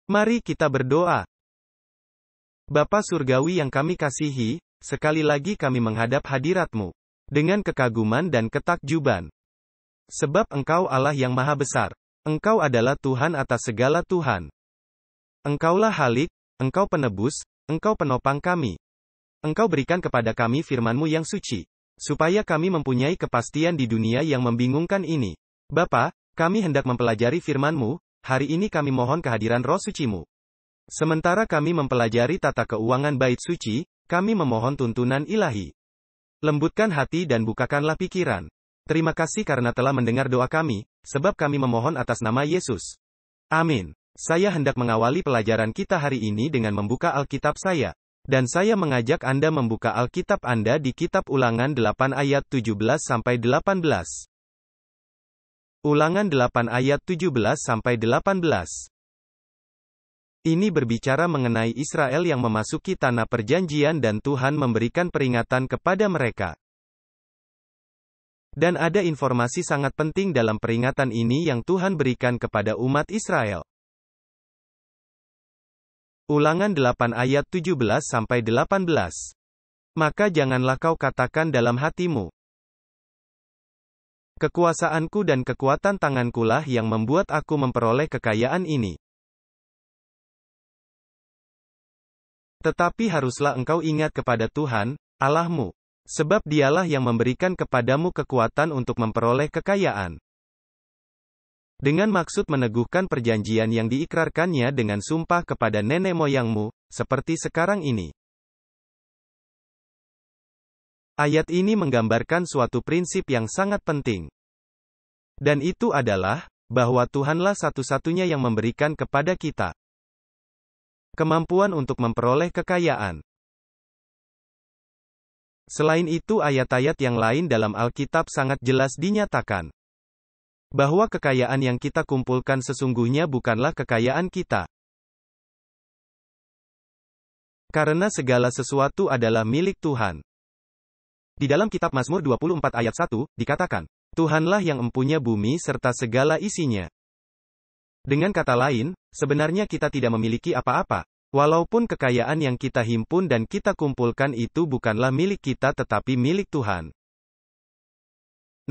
Mari kita berdoa. Bapa Surgawi yang kami kasihi, sekali lagi kami menghadap hadirat-Mu dengan kekaguman dan ketakjuban. Sebab Engkau Allah yang Maha Besar. Engkau adalah Tuhan atas segala Tuhan. Engkaulah Halik, Engkau penebus, Engkau penopang kami. Engkau berikan kepada kami firman-Mu yang suci, supaya kami mempunyai kepastian di dunia yang membingungkan ini. Bapa, kami hendak mempelajari firman-Mu, hari ini kami mohon kehadiran Roh Suci-Mu. Sementara kami mempelajari tata keuangan bait suci, kami memohon tuntunan ilahi. Lembutkan hati dan bukakanlah pikiran. Terima kasih karena telah mendengar doa kami, sebab kami memohon atas nama Yesus. Amin. Saya hendak mengawali pelajaran kita hari ini dengan membuka Alkitab saya. Dan saya mengajak Anda membuka Alkitab Anda di Kitab Ulangan 8 ayat 17-18. Ulangan 8 ayat 17-18. Ini berbicara mengenai Israel yang memasuki tanah perjanjian dan Tuhan memberikan peringatan kepada mereka. Dan ada informasi sangat penting dalam peringatan ini yang Tuhan berikan kepada umat Israel. Ulangan 8 ayat 17-18. Maka janganlah kau katakan dalam hatimu, kekuasaanku dan kekuatan tangankulah yang membuat aku memperoleh kekayaan ini. Tetapi haruslah engkau ingat kepada Tuhan, Allahmu. Sebab dialah yang memberikan kepadamu kekuatan untuk memperoleh kekayaan. Dengan maksud meneguhkan perjanjian yang diikrarkannya dengan sumpah kepada nenek moyangmu, seperti sekarang ini. Ayat ini menggambarkan suatu prinsip yang sangat penting. Dan itu adalah, bahwa Tuhanlah satu-satunya yang memberikan kepada kita kemampuan untuk memperoleh kekayaan. Selain itu ayat-ayat yang lain dalam Alkitab sangat jelas dinyatakan bahwa kekayaan yang kita kumpulkan sesungguhnya bukanlah kekayaan kita. Karena segala sesuatu adalah milik Tuhan. Di dalam kitab Mazmur 24 ayat 1, dikatakan, Tuhanlah yang empunya bumi serta segala isinya. Dengan kata lain, sebenarnya kita tidak memiliki apa-apa. Walaupun kekayaan yang kita himpun dan kita kumpulkan itu bukanlah milik kita tetapi milik Tuhan.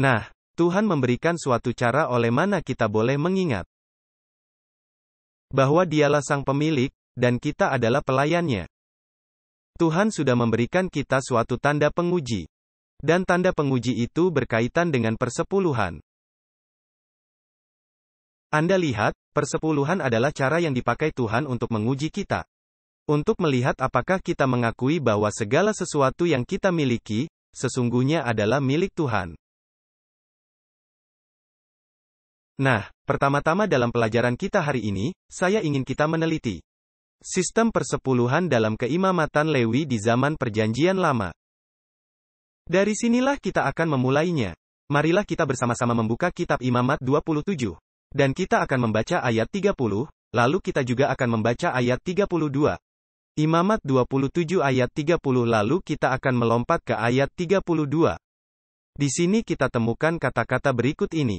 Nah, Tuhan memberikan suatu cara oleh mana kita boleh mengingat bahwa Dialah Sang Pemilik, dan kita adalah pelayannya. Tuhan sudah memberikan kita suatu tanda penguji. Dan tanda penguji itu berkaitan dengan persepuluhan. Anda lihat, persepuluhan adalah cara yang dipakai Tuhan untuk menguji kita. Untuk melihat apakah kita mengakui bahwa segala sesuatu yang kita miliki, sesungguhnya adalah milik Tuhan. Nah, pertama-tama dalam pelajaran kita hari ini, saya ingin kita meneliti sistem persepuluhan dalam keimamatan Lewi di zaman Perjanjian Lama. Dari sinilah kita akan memulainya. Marilah kita bersama-sama membuka kitab Imamat 27. Dan kita akan membaca ayat 30, lalu kita juga akan membaca ayat 32. Imamat 27 ayat 30 lalu kita akan melompat ke ayat 32. Di sini kita temukan kata-kata berikut ini.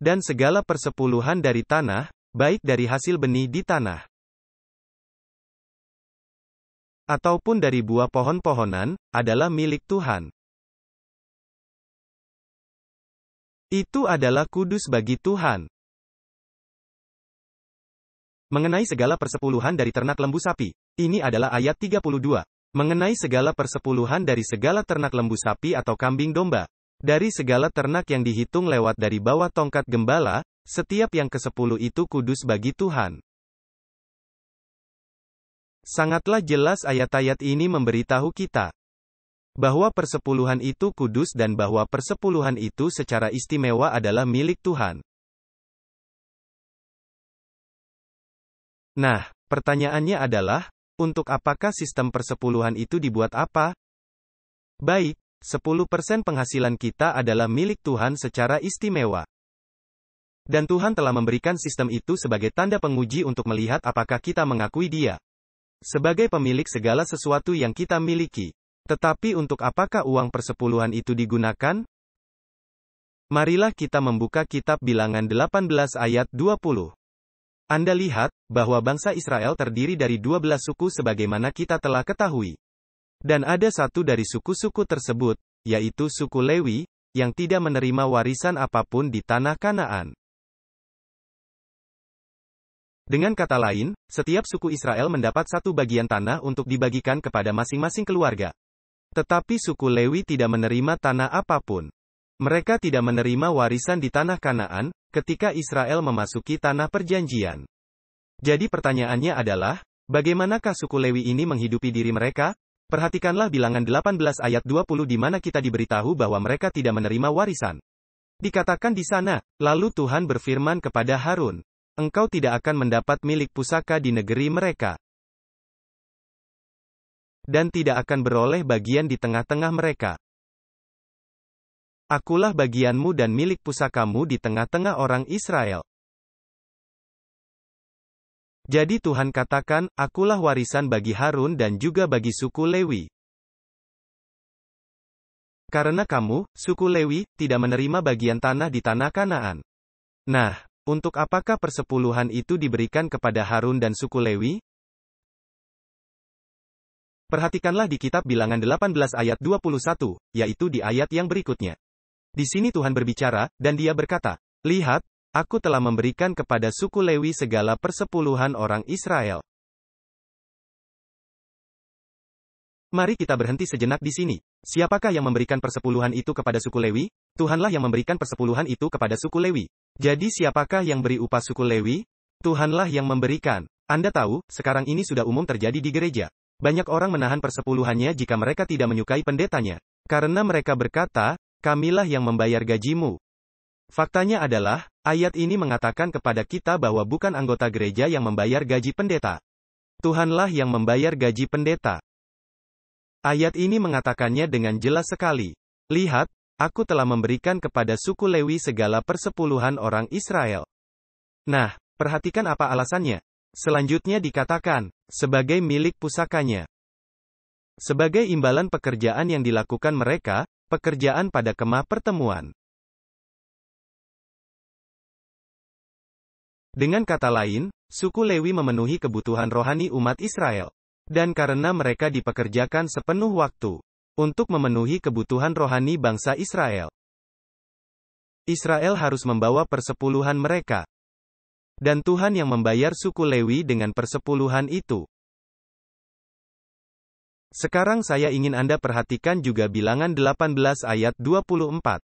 Dan segala persepuluhan dari tanah, baik dari hasil benih di tanah, ataupun dari buah pohon-pohonan, adalah milik Tuhan. Itu adalah kudus bagi Tuhan. Mengenai segala persepuluhan dari ternak lembu sapi. Ini adalah ayat 32. Mengenai segala persepuluhan dari segala ternak lembu sapi atau kambing domba. Dari segala ternak yang dihitung lewat dari bawah tongkat gembala, setiap yang ke-10 itu kudus bagi Tuhan. Sangatlah jelas ayat-ayat ini memberitahu kita bahwa persepuluhan itu kudus dan bahwa persepuluhan itu secara istimewa adalah milik Tuhan. Nah, pertanyaannya adalah, untuk apakah sistem persepuluhan itu dibuat apa? Baik, 10% penghasilan kita adalah milik Tuhan secara istimewa. Dan Tuhan telah memberikan sistem itu sebagai tanda penguji untuk melihat apakah kita mengakui Dia sebagai pemilik segala sesuatu yang kita miliki. Tetapi untuk apakah uang persepuluhan itu digunakan? Marilah kita membuka kitab Bilangan 18 ayat 20. Anda lihat, bahwa bangsa Israel terdiri dari 12 suku sebagaimana kita telah ketahui. Dan ada satu dari suku-suku tersebut, yaitu suku Lewi, yang tidak menerima warisan apapun di tanah Kanaan. Dengan kata lain, setiap suku Israel mendapat satu bagian tanah untuk dibagikan kepada masing-masing keluarga. Tetapi suku Lewi tidak menerima tanah apapun. Mereka tidak menerima warisan di tanah Kanaan, ketika Israel memasuki tanah perjanjian. Jadi pertanyaannya adalah, bagaimanakah suku Lewi ini menghidupi diri mereka? Perhatikanlah bilangan 18 ayat 20 di mana kita diberitahu bahwa mereka tidak menerima warisan. Dikatakan di sana, lalu Tuhan berfirman kepada Harun, engkau tidak akan mendapat milik pusaka di negeri mereka. Dan tidak akan beroleh bagian di tengah-tengah mereka. Akulah bagianmu dan milik pusakamu di tengah-tengah orang Israel. Jadi Tuhan katakan, akulah warisan bagi Harun dan juga bagi suku Lewi. Karena kamu, suku Lewi, tidak menerima bagian tanah di tanah Kanaan. Nah, untuk apakah persepuluhan itu diberikan kepada Harun dan suku Lewi? Perhatikanlah di kitab Bilangan 18 ayat 21, yaitu di ayat yang berikutnya. Di sini Tuhan berbicara, dan Dia berkata, lihat, aku telah memberikan kepada suku Lewi segala persepuluhan orang Israel. Mari kita berhenti sejenak di sini. Siapakah yang memberikan persepuluhan itu kepada suku Lewi? Tuhanlah yang memberikan persepuluhan itu kepada suku Lewi. Jadi siapakah yang beri upah suku Lewi? Tuhanlah yang memberikan. Anda tahu, sekarang ini sudah umum terjadi di gereja. Banyak orang menahan persepuluhannya jika mereka tidak menyukai pendetanya. Karena mereka berkata, kamilah yang membayar gajimu. Faktanya adalah, ayat ini mengatakan kepada kita bahwa bukan anggota gereja yang membayar gaji pendeta. Tuhanlah yang membayar gaji pendeta. Ayat ini mengatakannya dengan jelas sekali. Lihat, aku telah memberikan kepada suku Lewi segala persepuluhan orang Israel. Nah, perhatikan apa alasannya. Selanjutnya dikatakan, sebagai milik pusakanya. Sebagai imbalan pekerjaan yang dilakukan mereka, pekerjaan pada kemah pertemuan. Dengan kata lain, suku Lewi memenuhi kebutuhan rohani umat Israel. Dan karena mereka dipekerjakan sepenuh waktu untuk memenuhi kebutuhan rohani bangsa Israel, Israel harus membawa persepuluhan mereka. Dan Tuhan yang membayar suku Lewi dengan persepuluhan itu. Sekarang saya ingin Anda perhatikan juga Bilangan 18 ayat 24.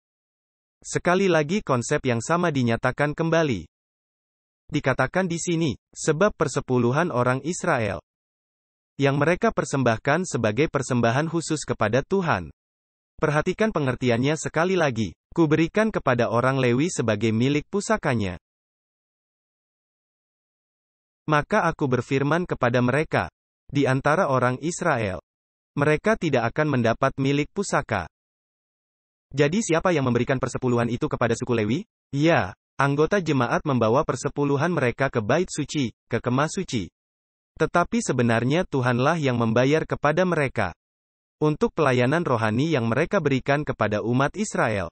Sekali lagi konsep yang sama dinyatakan kembali. Dikatakan di sini, sebab persepuluhan orang Israel yang mereka persembahkan sebagai persembahan khusus kepada Tuhan. Perhatikan pengertiannya sekali lagi. Kuberikan kepada orang Lewi sebagai milik pusakanya. Maka aku berfirman kepada mereka, di antara orang Israel, mereka tidak akan mendapat milik pusaka. Jadi siapa yang memberikan persepuluhan itu kepada suku Lewi? Ya, anggota jemaat membawa persepuluhan mereka ke bait suci, ke kemah suci. Tetapi sebenarnya Tuhanlah yang membayar kepada mereka untuk pelayanan rohani yang mereka berikan kepada umat Israel.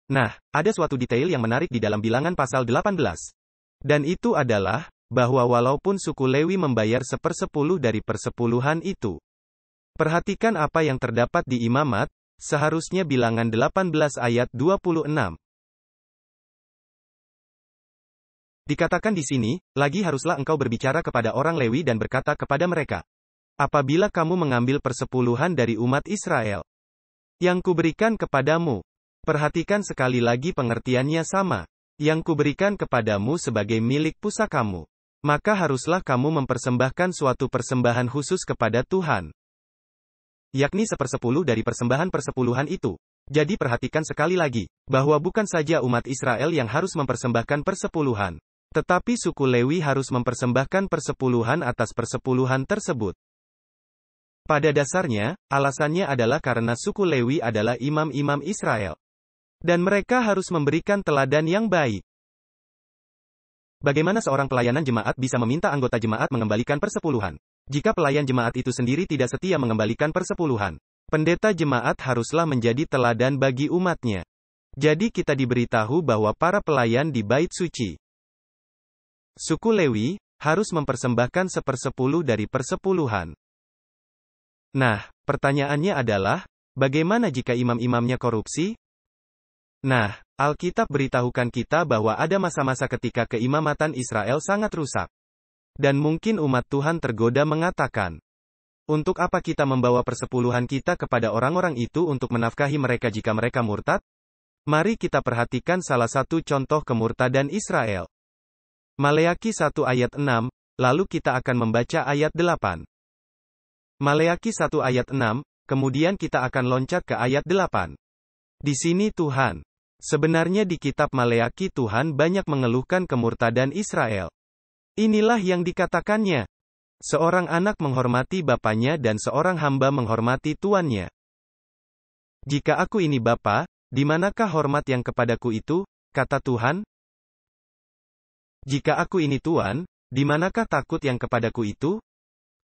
Nah, ada suatu detail yang menarik di dalam Bilangan pasal 18. Dan itu adalah, bahwa walaupun suku Lewi membayar 1/10 dari persepuluhan itu. Perhatikan apa yang terdapat di Imamat, seharusnya Bilangan 18 ayat 26. Dikatakan di sini, lagi haruslah engkau berbicara kepada orang Lewi dan berkata kepada mereka, apabila kamu mengambil persepuluhan dari umat Israel, yang kuberikan kepadamu, perhatikan sekali lagi pengertiannya sama, yang kuberikan kepadamu sebagai milik pusakamu, maka haruslah kamu mempersembahkan suatu persembahan khusus kepada Tuhan. Yakni 1/10 dari persembahan persepuluhan itu. Jadi perhatikan sekali lagi, bahwa bukan saja umat Israel yang harus mempersembahkan persepuluhan. Tetapi suku Lewi harus mempersembahkan persepuluhan atas persepuluhan tersebut. Pada dasarnya, alasannya adalah karena suku Lewi adalah imam-imam Israel. Dan mereka harus memberikan teladan yang baik. Bagaimana seorang pelayanan jemaat bisa meminta anggota jemaat mengembalikan persepuluhan? Jika pelayan jemaat itu sendiri tidak setia mengembalikan persepuluhan, pendeta jemaat haruslah menjadi teladan bagi umatnya. Jadi kita diberitahu bahwa para pelayan di bait suci, suku Lewi, harus mempersembahkan 1/10 dari persepuluhan. Nah, pertanyaannya adalah, bagaimana jika imam-imamnya korupsi? Nah, Alkitab beritahukan kita bahwa ada masa-masa ketika keimamatan Israel sangat rusak. Dan mungkin umat Tuhan tergoda mengatakan, untuk apa kita membawa persepuluhan kita kepada orang-orang itu untuk menafkahi mereka jika mereka murtad? Mari kita perhatikan salah satu contoh kemurtadan Israel. Maleaki 1 ayat 6, lalu kita akan membaca ayat 8. Maleaki 1 ayat 6, kemudian kita akan loncat ke ayat 8. Di sini Tuhan. Sebenarnya di kitab Maleaki Tuhan banyak mengeluhkan kemurtadan Israel. Inilah yang dikatakannya. Seorang anak menghormati bapaknya dan seorang hamba menghormati tuannya. Jika aku ini bapa, di manakah hormat yang kepadaku itu, kata Tuhan? Jika aku ini tuan, di manakah takut yang kepadaku itu?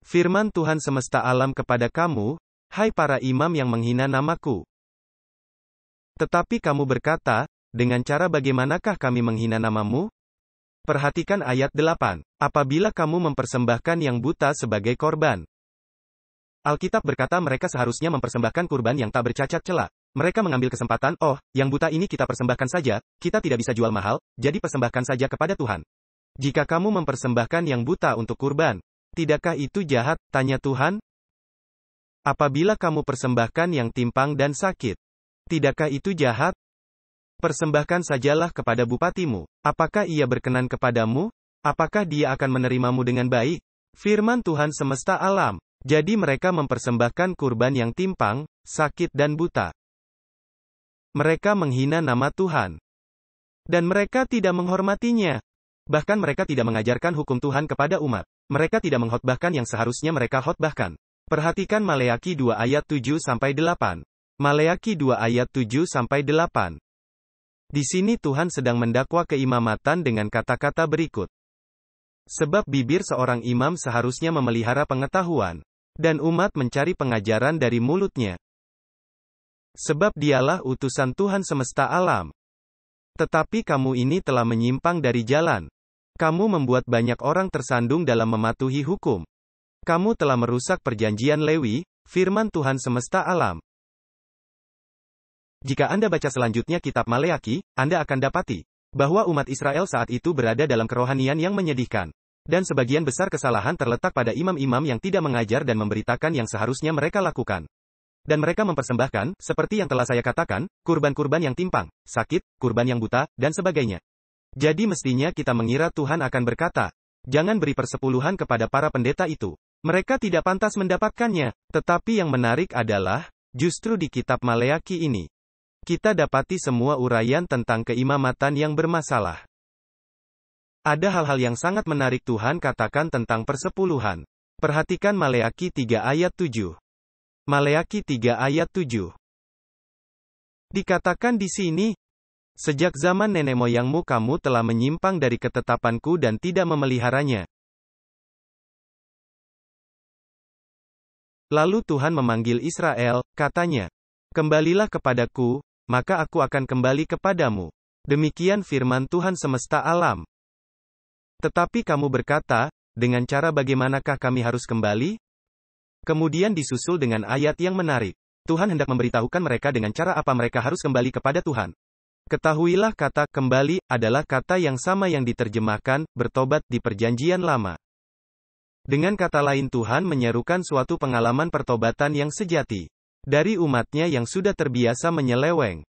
Firman Tuhan semesta alam kepada kamu, hai para imam yang menghina namaku. Tetapi kamu berkata, dengan cara bagaimanakah kami menghina namamu? Perhatikan ayat 8. Apabila kamu mempersembahkan yang buta sebagai korban. Alkitab berkata mereka seharusnya mempersembahkan kurban yang tak bercacat celah. Mereka mengambil kesempatan, oh, yang buta ini kita persembahkan saja, kita tidak bisa jual mahal, jadi persembahkan saja kepada Tuhan. Jika kamu mempersembahkan yang buta untuk kurban, tidakkah itu jahat, tanya Tuhan? Apabila kamu persembahkan yang timpang dan sakit, tidakkah itu jahat? Persembahkan sajalah kepada bupatimu. Apakah ia berkenan kepadamu? Apakah dia akan menerimamu dengan baik? Firman Tuhan semesta alam. Jadi mereka mempersembahkan kurban yang timpang, sakit dan buta. Mereka menghina nama Tuhan. Dan mereka tidak menghormatinya. Bahkan mereka tidak mengajarkan hukum Tuhan kepada umat. Mereka tidak mengkhotbahkan yang seharusnya mereka khotbahkan. Perhatikan Maleaki 2 ayat 7-8. Maleaki 2 ayat 7-8. Di sini Tuhan sedang mendakwa keimamatan dengan kata-kata berikut. Sebab bibir seorang imam seharusnya memelihara pengetahuan, dan umat mencari pengajaran dari mulutnya. Sebab dialah utusan Tuhan semesta alam. Tetapi kamu ini telah menyimpang dari jalan. Kamu membuat banyak orang tersandung dalam mematuhi hukum. Kamu telah merusak perjanjian Lewi, firman Tuhan semesta alam. Jika Anda baca selanjutnya kitab Maleaki, Anda akan dapati bahwa umat Israel saat itu berada dalam kerohanian yang menyedihkan. Dan sebagian besar kesalahan terletak pada imam-imam yang tidak mengajar dan memberitakan yang seharusnya mereka lakukan. Dan mereka mempersembahkan, seperti yang telah saya katakan, kurban-kurban yang timpang, sakit, kurban yang buta, dan sebagainya. Jadi mestinya kita mengira Tuhan akan berkata, jangan beri persepuluhan kepada para pendeta itu. Mereka tidak pantas mendapatkannya. Tetapi yang menarik adalah, justru di kitab Maleaki ini, kita dapati semua uraian tentang keimamatan yang bermasalah. Ada hal-hal yang sangat menarik Tuhan katakan tentang persepuluhan. Perhatikan Maleaki 3 ayat 7. Maleaki 3 ayat 7. Dikatakan di sini, sejak zaman nenek moyangmu kamu telah menyimpang dari ketetapanku dan tidak memeliharanya. Lalu Tuhan memanggil Israel, katanya, kembalilah kepadaku, maka aku akan kembali kepadamu. Demikian firman Tuhan semesta alam. Tetapi kamu berkata, dengan cara bagaimanakah kami harus kembali? Kemudian disusul dengan ayat yang menarik. Tuhan hendak memberitahukan mereka dengan cara apa mereka harus kembali kepada Tuhan. Ketahuilah kata kembali adalah kata yang sama yang diterjemahkan bertobat di perjanjian lama. Dengan kata lain Tuhan menyerukan suatu pengalaman pertobatan yang sejati dari umatnya yang sudah terbiasa menyeleweng.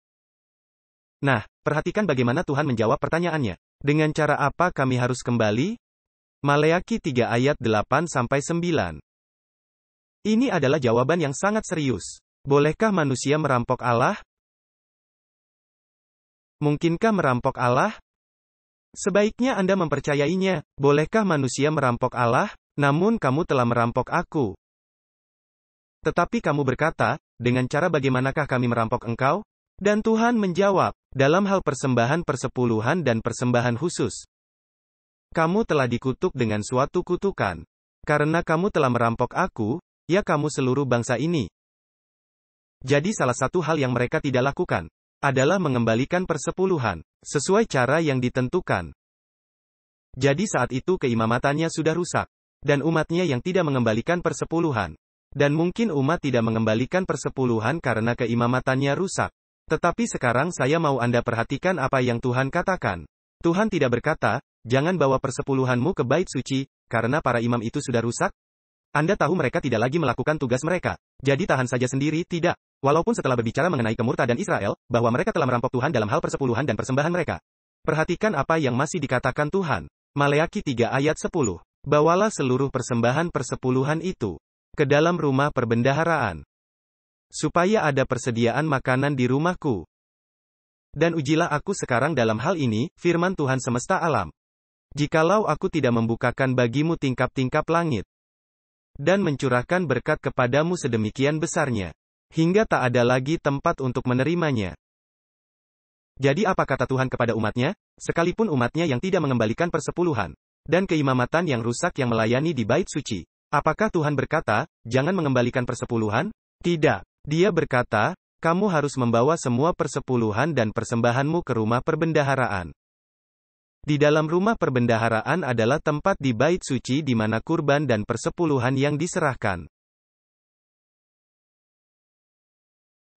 Nah, perhatikan bagaimana Tuhan menjawab pertanyaannya. Dengan cara apa kami harus kembali? Maleaki 3 ayat 8-9. Ini adalah jawaban yang sangat serius. Bolehkah manusia merampok Allah? Mungkinkah merampok Allah? Sebaiknya Anda mempercayainya. Bolehkah manusia merampok Allah? Namun kamu telah merampok aku. Tetapi kamu berkata, dengan cara bagaimanakah kami merampok engkau? Dan Tuhan menjawab, dalam hal persembahan persepuluhan dan persembahan khusus. Kamu telah dikutuk dengan suatu kutukan. Karena kamu telah merampok aku, ya kamu seluruh bangsa ini. Jadi salah satu hal yang mereka tidak lakukan, adalah mengembalikan persepuluhan, sesuai cara yang ditentukan. Jadi saat itu keimamatannya sudah rusak, dan umatnya yang tidak mengembalikan persepuluhan. Dan mungkin umat tidak mengembalikan persepuluhan karena keimamatannya rusak. Tetapi sekarang saya mau Anda perhatikan apa yang Tuhan katakan. Tuhan tidak berkata, jangan bawa persepuluhanmu ke bait suci, karena para imam itu sudah rusak. Anda tahu mereka tidak lagi melakukan tugas mereka. Jadi tahan saja sendiri, tidak. Walaupun setelah berbicara mengenai kemurtadan Israel, bahwa mereka telah merampok Tuhan dalam hal persepuluhan dan persembahan mereka. Perhatikan apa yang masih dikatakan Tuhan. Maleakhi 3 ayat 10. Bawalah seluruh persembahan persepuluhan itu ke dalam rumah perbendaharaan, supaya ada persediaan makanan di rumahku. Dan ujilah aku sekarang dalam hal ini, firman Tuhan semesta alam. Jikalau aku tidak membukakan bagimu tingkap-tingkap langit, dan mencurahkan berkat kepadamu sedemikian besarnya, hingga tak ada lagi tempat untuk menerimanya. Jadi apa kata Tuhan kepada umatnya? Sekalipun umatnya yang tidak mengembalikan persepuluhan, dan keimamatan yang rusak yang melayani di bait suci, apakah Tuhan berkata, jangan mengembalikan persepuluhan? Tidak. Dia berkata, kamu harus membawa semua persepuluhan dan persembahanmu ke rumah perbendaharaan. Di dalam rumah perbendaharaan adalah tempat di bait suci di mana kurban dan persepuluhan yang diserahkan.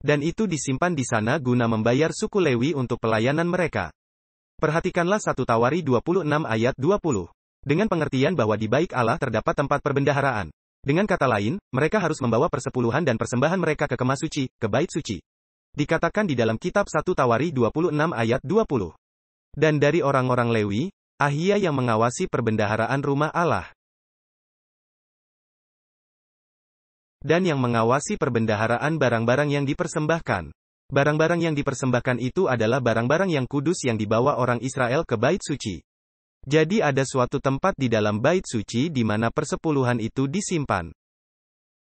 Dan itu disimpan di sana guna membayar suku Lewi untuk pelayanan mereka. Perhatikanlah 1 Tawari 26 ayat 20. Dengan pengertian bahwa di bait Allah terdapat tempat perbendaharaan. Dengan kata lain, mereka harus membawa persepuluhan dan persembahan mereka ke kemah suci, ke bait suci. Dikatakan di dalam kitab 1 Tawari 26 ayat 20. Dan dari orang-orang Lewi, Ahia yang mengawasi perbendaharaan rumah Allah. Dan yang mengawasi perbendaharaan barang-barang yang dipersembahkan. Barang-barang yang dipersembahkan itu adalah barang-barang yang kudus yang dibawa orang Israel ke bait suci. Jadi ada suatu tempat di dalam bait suci di mana persepuluhan itu disimpan.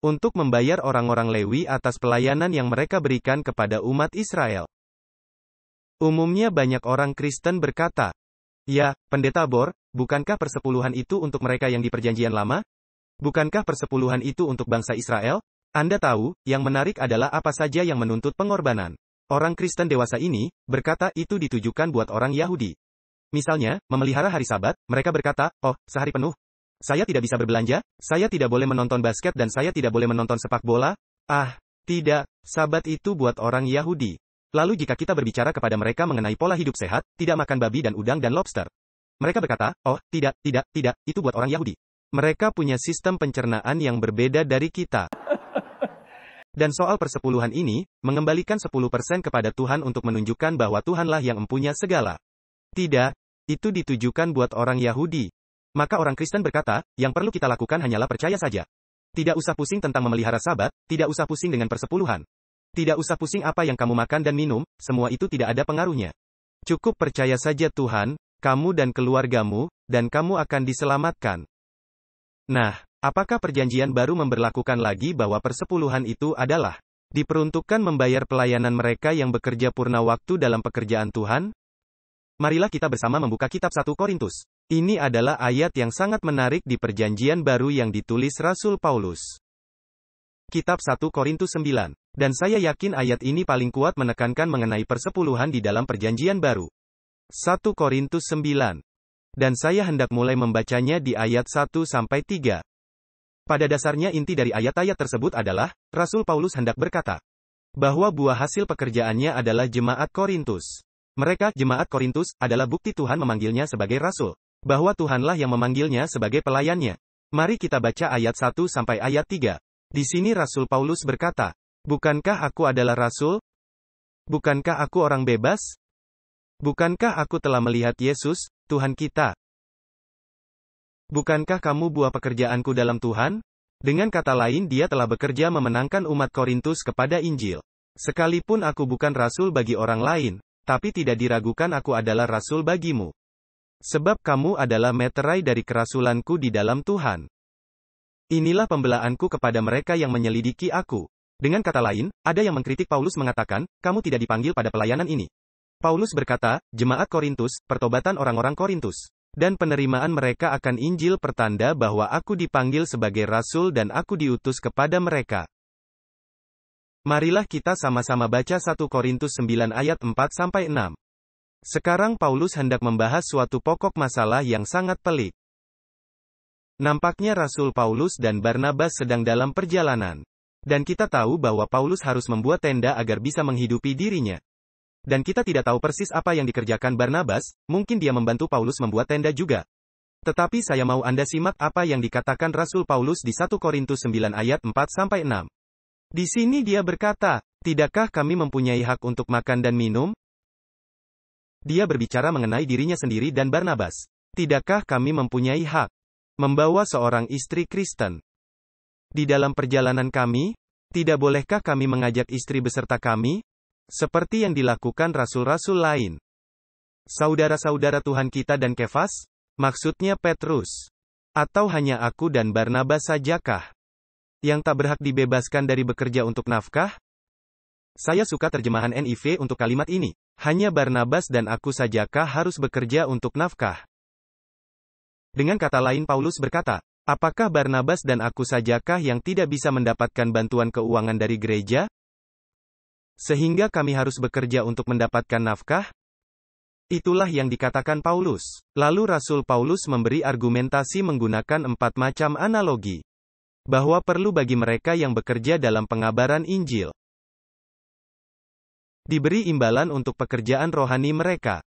Untuk membayar orang-orang Lewi atas pelayanan yang mereka berikan kepada umat Israel. Umumnya banyak orang Kristen berkata, ya, Pendeta Bor, bukankah persepuluhan itu untuk mereka yang di perjanjian lama? Bukankah persepuluhan itu untuk bangsa Israel? Anda tahu, yang menarik adalah apa saja yang menuntut pengorbanan. Orang Kristen dewasa ini, berkata itu ditujukan buat orang Yahudi. Misalnya, memelihara hari Sabat, mereka berkata, oh, sehari penuh. Saya tidak bisa berbelanja, saya tidak boleh menonton basket dan saya tidak boleh menonton sepak bola. Ah, tidak, Sabat itu buat orang Yahudi. Lalu jika kita berbicara kepada mereka mengenai pola hidup sehat, tidak makan babi dan udang dan lobster. Mereka berkata, oh, tidak, itu buat orang Yahudi. Mereka punya sistem pencernaan yang berbeda dari kita. Dan soal persepuluhan ini, mengembalikan 10% kepada Tuhan untuk menunjukkan bahwa Tuhanlah yang mempunyai segala. Tidak, itu ditujukan buat orang Yahudi. Maka orang Kristen berkata, yang perlu kita lakukan hanyalah percaya saja. Tidak usah pusing tentang memelihara Sabat, tidak usah pusing dengan persepuluhan. Tidak usah pusing apa yang kamu makan dan minum, semua itu tidak ada pengaruhnya. Cukup percaya saja Tuhan, kamu dan keluargamu, dan kamu akan diselamatkan. Nah, apakah perjanjian baru memberlakukan lagi bahwa persepuluhan itu adalah diperuntukkan membayar pelayanan mereka yang bekerja purna waktu dalam pekerjaan Tuhan? Marilah kita bersama membuka kitab 1 Korintus. Ini adalah ayat yang sangat menarik di perjanjian baru yang ditulis Rasul Paulus. Kitab 1 Korintus 9. Dan saya yakin ayat ini paling kuat menekankan mengenai persepuluhan di dalam perjanjian baru. 1 Korintus 9. Dan saya hendak mulai membacanya di ayat 1-3. Pada dasarnya inti dari ayat-ayat tersebut adalah, Rasul Paulus hendak berkata, bahwa buah hasil pekerjaannya adalah jemaat Korintus. Mereka, jemaat Korintus, adalah bukti Tuhan memanggilnya sebagai Rasul. Bahwa Tuhanlah yang memanggilnya sebagai pelayannya. Mari kita baca ayat 1 sampai ayat 3. Di sini Rasul Paulus berkata, bukankah aku adalah Rasul? Bukankah aku orang bebas? Bukankah aku telah melihat Yesus, Tuhan kita? Bukankah kamu buah pekerjaanku dalam Tuhan? Dengan kata lain dia telah bekerja memenangkan umat Korintus kepada Injil. Sekalipun aku bukan Rasul bagi orang lain, tapi tidak diragukan aku adalah Rasul bagimu. Sebab kamu adalah meterai dari kerasulanku di dalam Tuhan. Inilah pembelaanku kepada mereka yang menyelidiki aku. Dengan kata lain, ada yang mengkritik Paulus mengatakan, kamu tidak dipanggil pada pelayanan ini. Paulus berkata, jemaat Korintus, pertobatan orang-orang Korintus, dan penerimaan mereka akan Injil pertanda bahwa aku dipanggil sebagai Rasul dan aku diutus kepada mereka. Marilah kita sama-sama baca 1 Korintus 9 ayat 4-6. Sekarang Paulus hendak membahas suatu pokok masalah yang sangat pelik. Nampaknya Rasul Paulus dan Barnabas sedang dalam perjalanan. Dan kita tahu bahwa Paulus harus membuat tenda agar bisa menghidupi dirinya. Dan kita tidak tahu persis apa yang dikerjakan Barnabas, mungkin dia membantu Paulus membuat tenda juga. Tetapi saya mau Anda simak apa yang dikatakan Rasul Paulus di 1 Korintus 9 ayat 4-6. Di sini dia berkata, "Tidakkah kami mempunyai hak untuk makan dan minum?" Dia berbicara mengenai dirinya sendiri dan Barnabas. Tidakkah kami mempunyai hak membawa seorang istri Kristen di dalam perjalanan kami? Tidak bolehkah kami mengajak istri beserta kami? Seperti yang dilakukan rasul-rasul lain. Saudara-saudara Tuhan kita dan Kefas? Maksudnya Petrus. Atau hanya aku dan Barnabas sajakah yang tak berhak dibebaskan dari bekerja untuk nafkah? Saya suka terjemahan NIV untuk kalimat ini. Hanya Barnabas dan aku sajakah harus bekerja untuk nafkah? Dengan kata lain Paulus berkata, apakah Barnabas dan aku sajakah yang tidak bisa mendapatkan bantuan keuangan dari gereja? Sehingga kami harus bekerja untuk mendapatkan nafkah? Itulah yang dikatakan Paulus. Lalu Rasul Paulus memberi argumentasi menggunakan 4 macam analogi. Bahwa perlu bagi mereka yang bekerja dalam pengabaran Injil diberi imbalan untuk pekerjaan rohani mereka.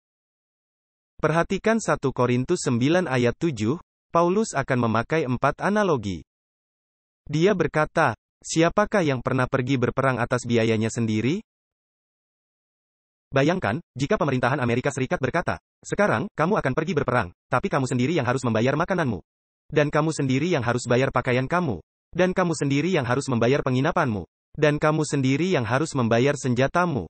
Perhatikan 1 Korintus 9 ayat 7, Paulus akan memakai 4 analogi. Dia berkata, siapakah yang pernah pergi berperang atas biayanya sendiri? Bayangkan, jika pemerintahan Amerika Serikat berkata, sekarang, kamu akan pergi berperang, tapi kamu sendiri yang harus membayar makananmu. Dan kamu sendiri yang harus bayar pakaian kamu. Dan kamu sendiri yang harus membayar penginapanmu. Dan kamu sendiri yang harus membayar senjatamu.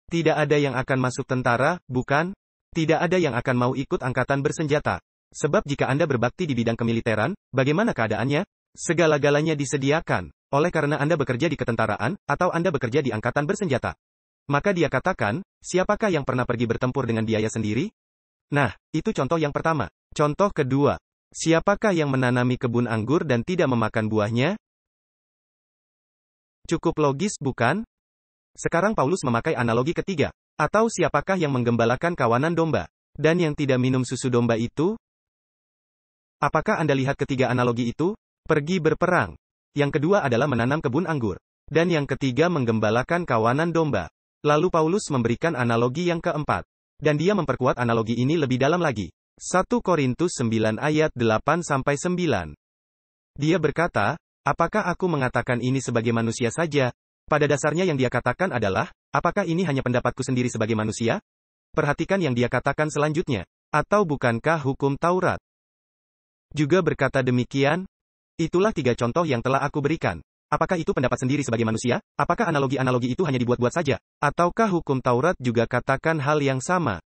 Tidak ada yang akan masuk tentara, bukan? Tidak ada yang akan mau ikut angkatan bersenjata. Sebab jika Anda berbakti di bidang kemiliteran, bagaimana keadaannya? Segala-galanya disediakan. Oleh karena Anda bekerja di ketentaraan, atau Anda bekerja di angkatan bersenjata. Maka dia katakan, siapakah yang pernah pergi bertempur dengan biaya sendiri? Nah, itu contoh yang pertama. Contoh kedua. Siapakah yang menanami kebun anggur dan tidak memakan buahnya? Cukup logis, bukan? Sekarang Paulus memakai analogi ketiga. Atau siapakah yang menggembalakan kawanan domba? Dan yang tidak minum susu domba itu? Apakah Anda lihat ketiga analogi itu? Pergi berperang. Yang kedua adalah menanam kebun anggur. Dan yang ketiga menggembalakan kawanan domba. Lalu Paulus memberikan analogi yang keempat. Dan dia memperkuat analogi ini lebih dalam lagi. 1 Korintus 9 ayat 8-9. Dia berkata, apakah aku mengatakan ini sebagai manusia saja? Pada dasarnya yang dia katakan adalah, apakah ini hanya pendapatku sendiri sebagai manusia? Perhatikan yang dia katakan selanjutnya. Atau bukankah hukum Taurat juga berkata demikian? Itulah 3 contoh yang telah aku berikan. Apakah itu pendapat sendiri sebagai manusia? Apakah analogi-analogi itu hanya dibuat-buat saja? Ataukah hukum Taurat juga katakan hal yang sama?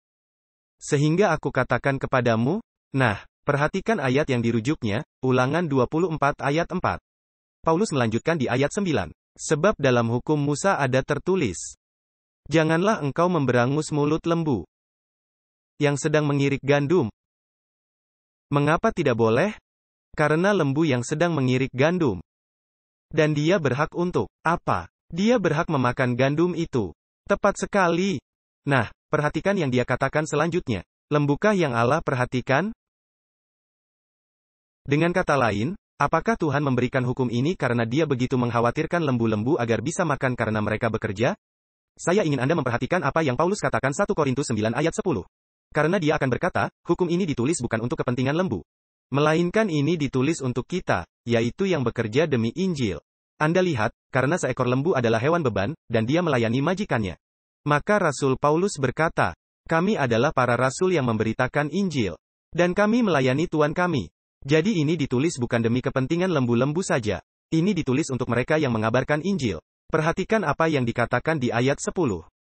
Sehingga aku katakan kepadamu, nah, perhatikan ayat yang dirujuknya, Ulangan 24 ayat 4. Paulus melanjutkan di ayat 9. Sebab dalam hukum Musa ada tertulis, janganlah engkau memberangus mulut lembu yang sedang mengirik gandum. Mengapa tidak boleh? Karena lembu yang sedang mengirik gandum. Dan dia berhak untuk apa? Dia berhak memakan gandum itu. Tepat sekali. Nah, perhatikan yang dia katakan selanjutnya. Lembukah yang Allah perhatikan? Dengan kata lain, apakah Tuhan memberikan hukum ini karena dia begitu mengkhawatirkan lembu-lembu agar bisa makan karena mereka bekerja? Saya ingin Anda memperhatikan apa yang Paulus katakan 1 Korintus 9 ayat 10. Karena dia akan berkata, hukum ini ditulis bukan untuk kepentingan lembu. Melainkan ini ditulis untuk kita, yaitu yang bekerja demi Injil. Anda lihat, karena seekor lembu adalah hewan beban, dan dia melayani majikannya. Maka Rasul Paulus berkata, kami adalah para rasul yang memberitakan Injil. Dan kami melayani Tuhan kami. Jadi ini ditulis bukan demi kepentingan lembu-lembu saja. Ini ditulis untuk mereka yang mengabarkan Injil. Perhatikan apa yang dikatakan di ayat 10.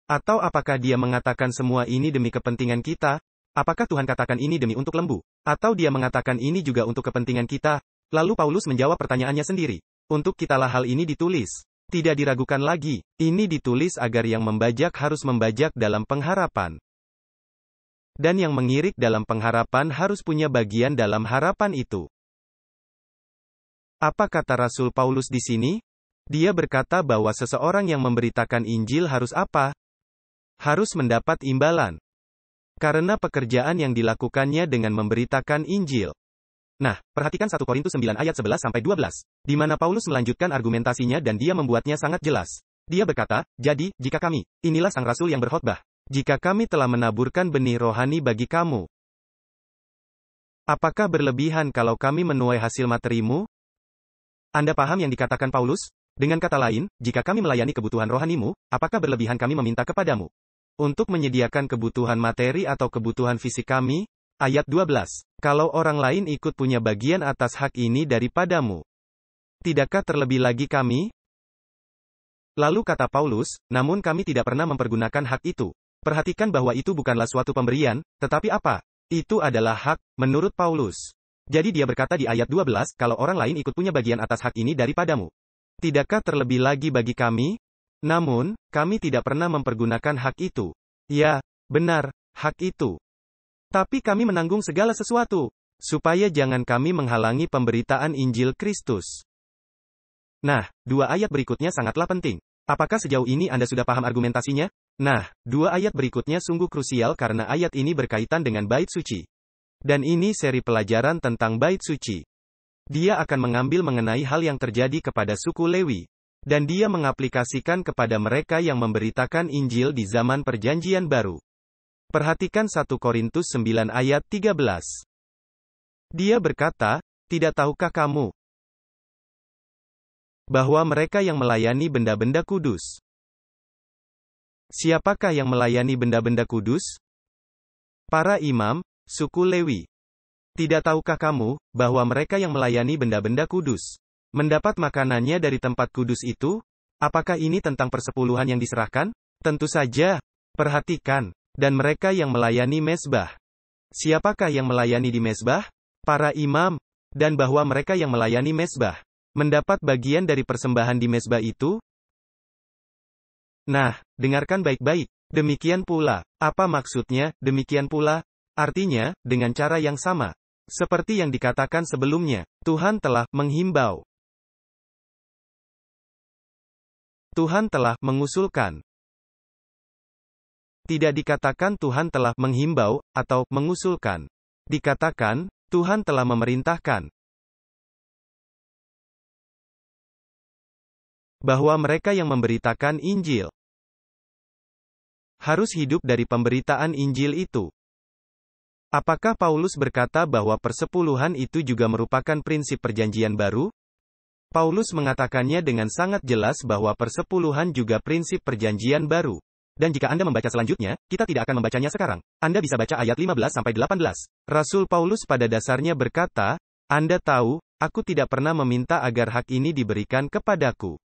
Atau apakah dia mengatakan semua ini demi kepentingan kita? Apakah Tuhan katakan ini demi untuk lembu? Atau dia mengatakan ini juga untuk kepentingan kita? Lalu Paulus menjawab pertanyaannya sendiri. Untuk kitalah hal ini ditulis. Tidak diragukan lagi. Ini ditulis agar yang membajak harus membajak dalam pengharapan. Dan yang mengirik dalam pengharapan harus punya bagian dalam harapan itu. Apa kata Rasul Paulus di sini? Dia berkata bahwa seseorang yang memberitakan Injil harus apa? Harus mendapat imbalan. Karena pekerjaan yang dilakukannya dengan memberitakan Injil. Nah, perhatikan 1 Korintus 9 ayat 11-12, di mana Paulus melanjutkan argumentasinya dan dia membuatnya sangat jelas. Dia berkata, jadi, jika kami, inilah sang rasul yang berkhotbah, jika kami telah menaburkan benih rohani bagi kamu, apakah berlebihan kalau kami menuai hasil materimu? Anda paham yang dikatakan Paulus? Dengan kata lain, jika kami melayani kebutuhan rohanimu, apakah berlebihan kami meminta kepadamu untuk menyediakan kebutuhan materi atau kebutuhan fisik kami? Ayat 12. Kalau orang lain ikut punya bagian atas hak ini daripadamu, tidakkah terlebih lagi kami? Lalu kata Paulus, namun kami tidak pernah mempergunakan hak itu. Perhatikan bahwa itu bukanlah suatu pemberian, tetapi apa? Itu adalah hak, menurut Paulus. Jadi dia berkata di ayat 12, kalau orang lain ikut punya bagian atas hak ini daripadamu, tidakkah terlebih lagi bagi kami? Namun, kami tidak pernah mempergunakan hak itu. Ya, benar, hak itu. Tapi kami menanggung segala sesuatu, supaya jangan kami menghalangi pemberitaan Injil Kristus. Nah, 2 ayat berikutnya sangatlah penting. Apakah sejauh ini Anda sudah paham argumentasinya? Nah, 2 ayat berikutnya sungguh krusial karena ayat ini berkaitan dengan bait suci. Dan ini seri pelajaran tentang bait suci. Dia akan mengambil mengenai hal yang terjadi kepada suku Lewi. Dan dia mengaplikasikan kepada mereka yang memberitakan Injil di zaman Perjanjian Baru. Perhatikan 1 Korintus 9 ayat 13. Dia berkata, tidak tahukah kamu bahwa mereka yang melayani benda-benda kudus? Siapakah yang melayani benda-benda kudus? Para imam, suku Lewi. Tidak tahukah kamu bahwa mereka yang melayani benda-benda kudus mendapat makanannya dari tempat kudus itu? Apakah ini tentang persepuluhan yang diserahkan? Tentu saja. Perhatikan. Dan mereka yang melayani mezbah. Siapakah yang melayani di mezbah? Para imam. Dan bahwa mereka yang melayani mezbah mendapat bagian dari persembahan di mezbah itu? Nah, dengarkan baik-baik. Demikian pula. Apa maksudnya, demikian pula? Artinya, dengan cara yang sama. Seperti yang dikatakan sebelumnya, Tuhan telah menghimbau. Tuhan telah mengusulkan. Tidak dikatakan Tuhan telah menghimbau, atau mengusulkan. Dikatakan, Tuhan telah memerintahkan. Bahwa mereka yang memberitakan Injil harus hidup dari pemberitaan Injil itu. Apakah Paulus berkata bahwa persepuluhan itu juga merupakan prinsip Perjanjian Baru? Paulus mengatakannya dengan sangat jelas bahwa persepuluhan juga prinsip Perjanjian Baru. Dan jika Anda membaca selanjutnya, kita tidak akan membacanya sekarang. Anda bisa baca ayat 15-18. Rasul Paulus pada dasarnya berkata, Anda tahu, aku tidak pernah meminta agar hak ini diberikan kepadaku.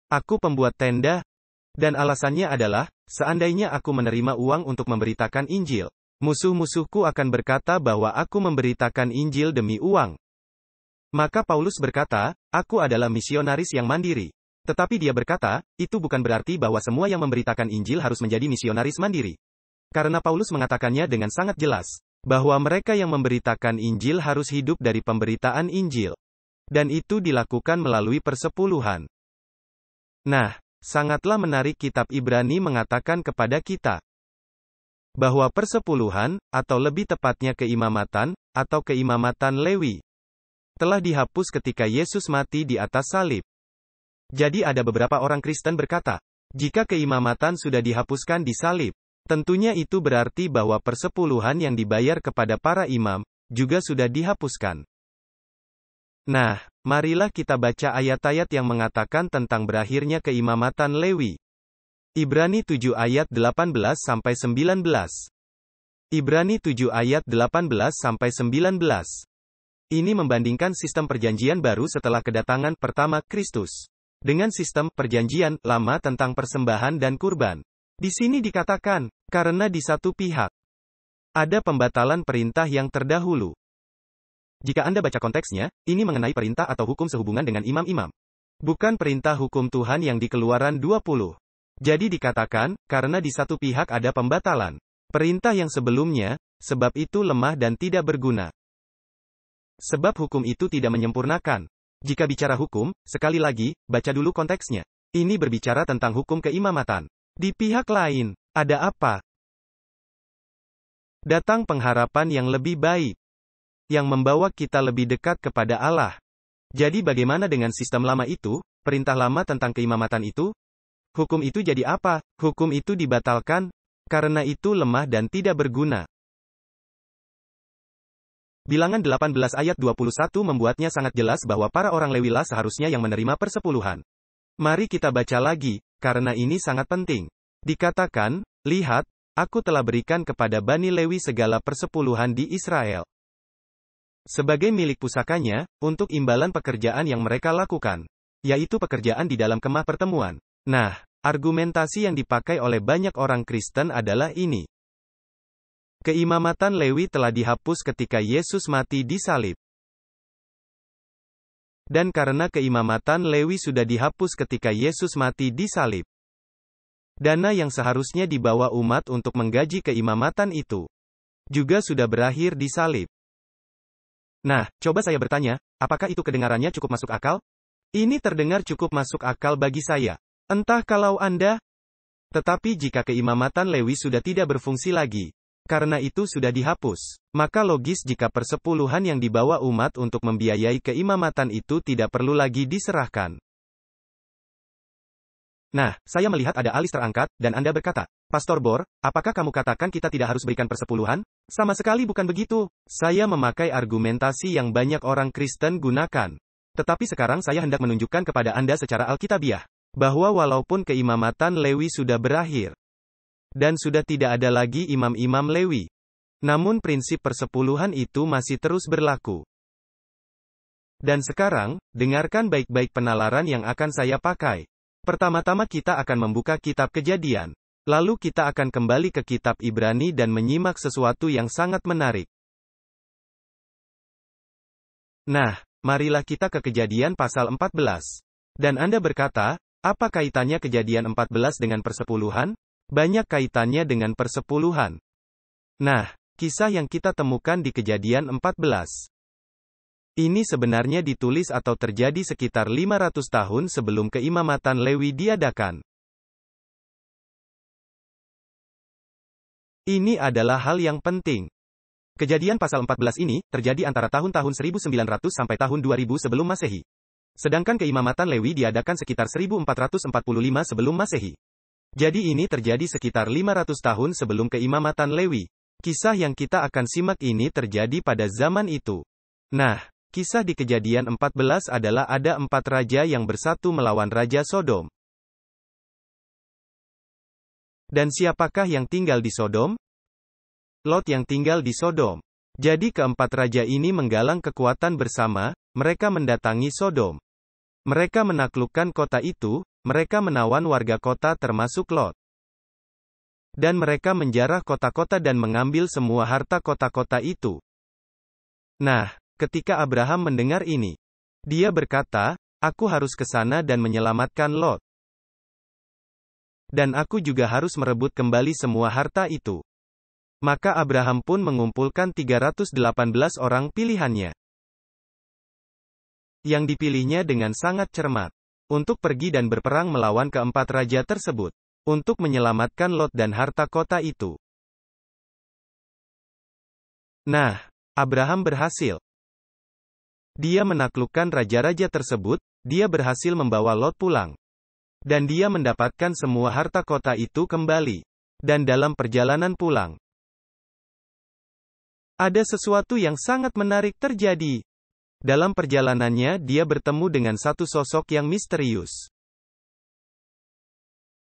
Aku pembuat tenda, dan alasannya adalah, seandainya aku menerima uang untuk memberitakan Injil, musuh-musuhku akan berkata bahwa aku memberitakan Injil demi uang. Maka Paulus berkata, aku adalah misionaris yang mandiri. Tetapi dia berkata, itu bukan berarti bahwa semua yang memberitakan Injil harus menjadi misionaris mandiri. Karena Paulus mengatakannya dengan sangat jelas, bahwa mereka yang memberitakan Injil harus hidup dari pemberitaan Injil. Dan itu dilakukan melalui persepuluhan. Nah, sangatlah menarik kitab Ibrani mengatakan kepada kita, bahwa persepuluhan, atau lebih tepatnya keimamatan, atau keimamatan Lewi, telah dihapus ketika Yesus mati di atas salib. Jadi ada beberapa orang Kristen berkata, jika keimamatan sudah dihapuskan di salib, tentunya itu berarti bahwa persepuluhan yang dibayar kepada para imam, juga sudah dihapuskan. Nah, marilah kita baca ayat-ayat yang mengatakan tentang berakhirnya keimamatan Lewi. Ibrani 7 ayat 18-19. Ibrani 7 ayat 18-19. Ini membandingkan sistem perjanjian baru setelah kedatangan pertama Kristus dengan sistem perjanjian lama tentang persembahan dan kurban. Di sini dikatakan, karena di satu pihak ada pembatalan perintah yang terdahulu. Jika Anda baca konteksnya, ini mengenai perintah atau hukum sehubungan dengan imam-imam. Bukan perintah hukum Tuhan yang di Keluaran 20. Jadi dikatakan, karena di satu pihak ada pembatalan perintah yang sebelumnya, sebab itu lemah dan tidak berguna. Sebab hukum itu tidak menyempurnakan. Jika bicara hukum, sekali lagi, baca dulu konteksnya. Ini berbicara tentang hukum keimamatan. Di pihak lain, ada apa? Datang pengharapan yang lebih baik, yang membawa kita lebih dekat kepada Allah. Jadi bagaimana dengan sistem lama itu, perintah lama tentang keimamatan itu? Hukum itu jadi apa? Hukum itu dibatalkan, karena itu lemah dan tidak berguna. Bilangan 18 ayat 21 membuatnya sangat jelas bahwa para orang Lewi lah seharusnya yang menerima persepuluhan. Mari kita baca lagi, karena ini sangat penting. Dikatakan, lihat, aku telah berikan kepada Bani Lewi segala persepuluhan di Israel. Sebagai milik pusakanya, untuk imbalan pekerjaan yang mereka lakukan. Yaitu pekerjaan di dalam kemah pertemuan. Nah, argumentasi yang dipakai oleh banyak orang Kristen adalah ini. Keimamatan Lewi telah dihapus ketika Yesus mati di salib. Dan karena keimamatan Lewi sudah dihapus ketika Yesus mati di salib, dana yang seharusnya dibawa umat untuk menggaji keimamatan itu juga sudah berakhir di salib. Nah, coba saya bertanya, apakah itu kedengarannya cukup masuk akal? Ini terdengar cukup masuk akal bagi saya. Entah kalau Anda. Tetapi jika keimamatan Lewi sudah tidak berfungsi lagi, karena itu sudah dihapus, maka logis jika persepuluhan yang dibawa umat untuk membiayai keimamatan itu tidak perlu lagi diserahkan. Nah, saya melihat ada alis terangkat, dan Anda berkata, Pastor Bor, apakah kamu katakan kita tidak harus berikan persepuluhan? Sama sekali bukan begitu. Saya memakai argumentasi yang banyak orang Kristen gunakan. Tetapi sekarang saya hendak menunjukkan kepada Anda secara alkitabiah, bahwa walaupun keimamatan Lewi sudah berakhir, dan sudah tidak ada lagi imam-imam Lewi, namun prinsip persepuluhan itu masih terus berlaku. Dan sekarang, dengarkan baik-baik penalaran yang akan saya pakai. Pertama-tama kita akan membuka kitab Kejadian. Lalu kita akan kembali ke kitab Ibrani dan menyimak sesuatu yang sangat menarik. Nah, marilah kita ke Kejadian pasal 14. Dan Anda berkata, apa kaitannya Kejadian 14 dengan persepuluhan? Banyak kaitannya dengan persepuluhan. Nah, kisah yang kita temukan di Kejadian 14. Ini sebenarnya ditulis atau terjadi sekitar 500 tahun sebelum keimamatan Lewi diadakan. Ini adalah hal yang penting. Kejadian pasal 14 ini terjadi antara tahun-tahun 1900 sampai tahun 2000 sebelum Masehi. Sedangkan keimamatan Lewi diadakan sekitar 1445 sebelum Masehi. Jadi ini terjadi sekitar 500 tahun sebelum keimamatan Lewi. Kisah yang kita akan simak ini terjadi pada zaman itu. Nah, kisah di Kejadian 14 adalah ada 4 raja yang bersatu melawan Raja Sodom. Dan siapakah yang tinggal di Sodom? Lot yang tinggal di Sodom. Jadi keempat raja ini menggalang kekuatan bersama, mereka mendatangi Sodom. Mereka menaklukkan kota itu, mereka menawan warga kota termasuk Lot. Dan mereka menjarah kota-kota dan mengambil semua harta kota-kota itu. Nah, ketika Abraham mendengar ini, dia berkata, aku harus ke sana dan menyelamatkan Lot. Dan aku juga harus merebut kembali semua harta itu. Maka Abraham pun mengumpulkan 318 orang pilihannya, yang dipilihnya dengan sangat cermat, untuk pergi dan berperang melawan keempat raja tersebut, untuk menyelamatkan Lot dan harta kota itu. Nah, Abraham berhasil. Dia menaklukkan raja-raja tersebut, dia berhasil membawa Lot pulang. Dan dia mendapatkan semua harta kota itu kembali. Dan dalam perjalanan pulang, ada sesuatu yang sangat menarik terjadi. Dalam perjalanannya dia bertemu dengan satu sosok yang misterius,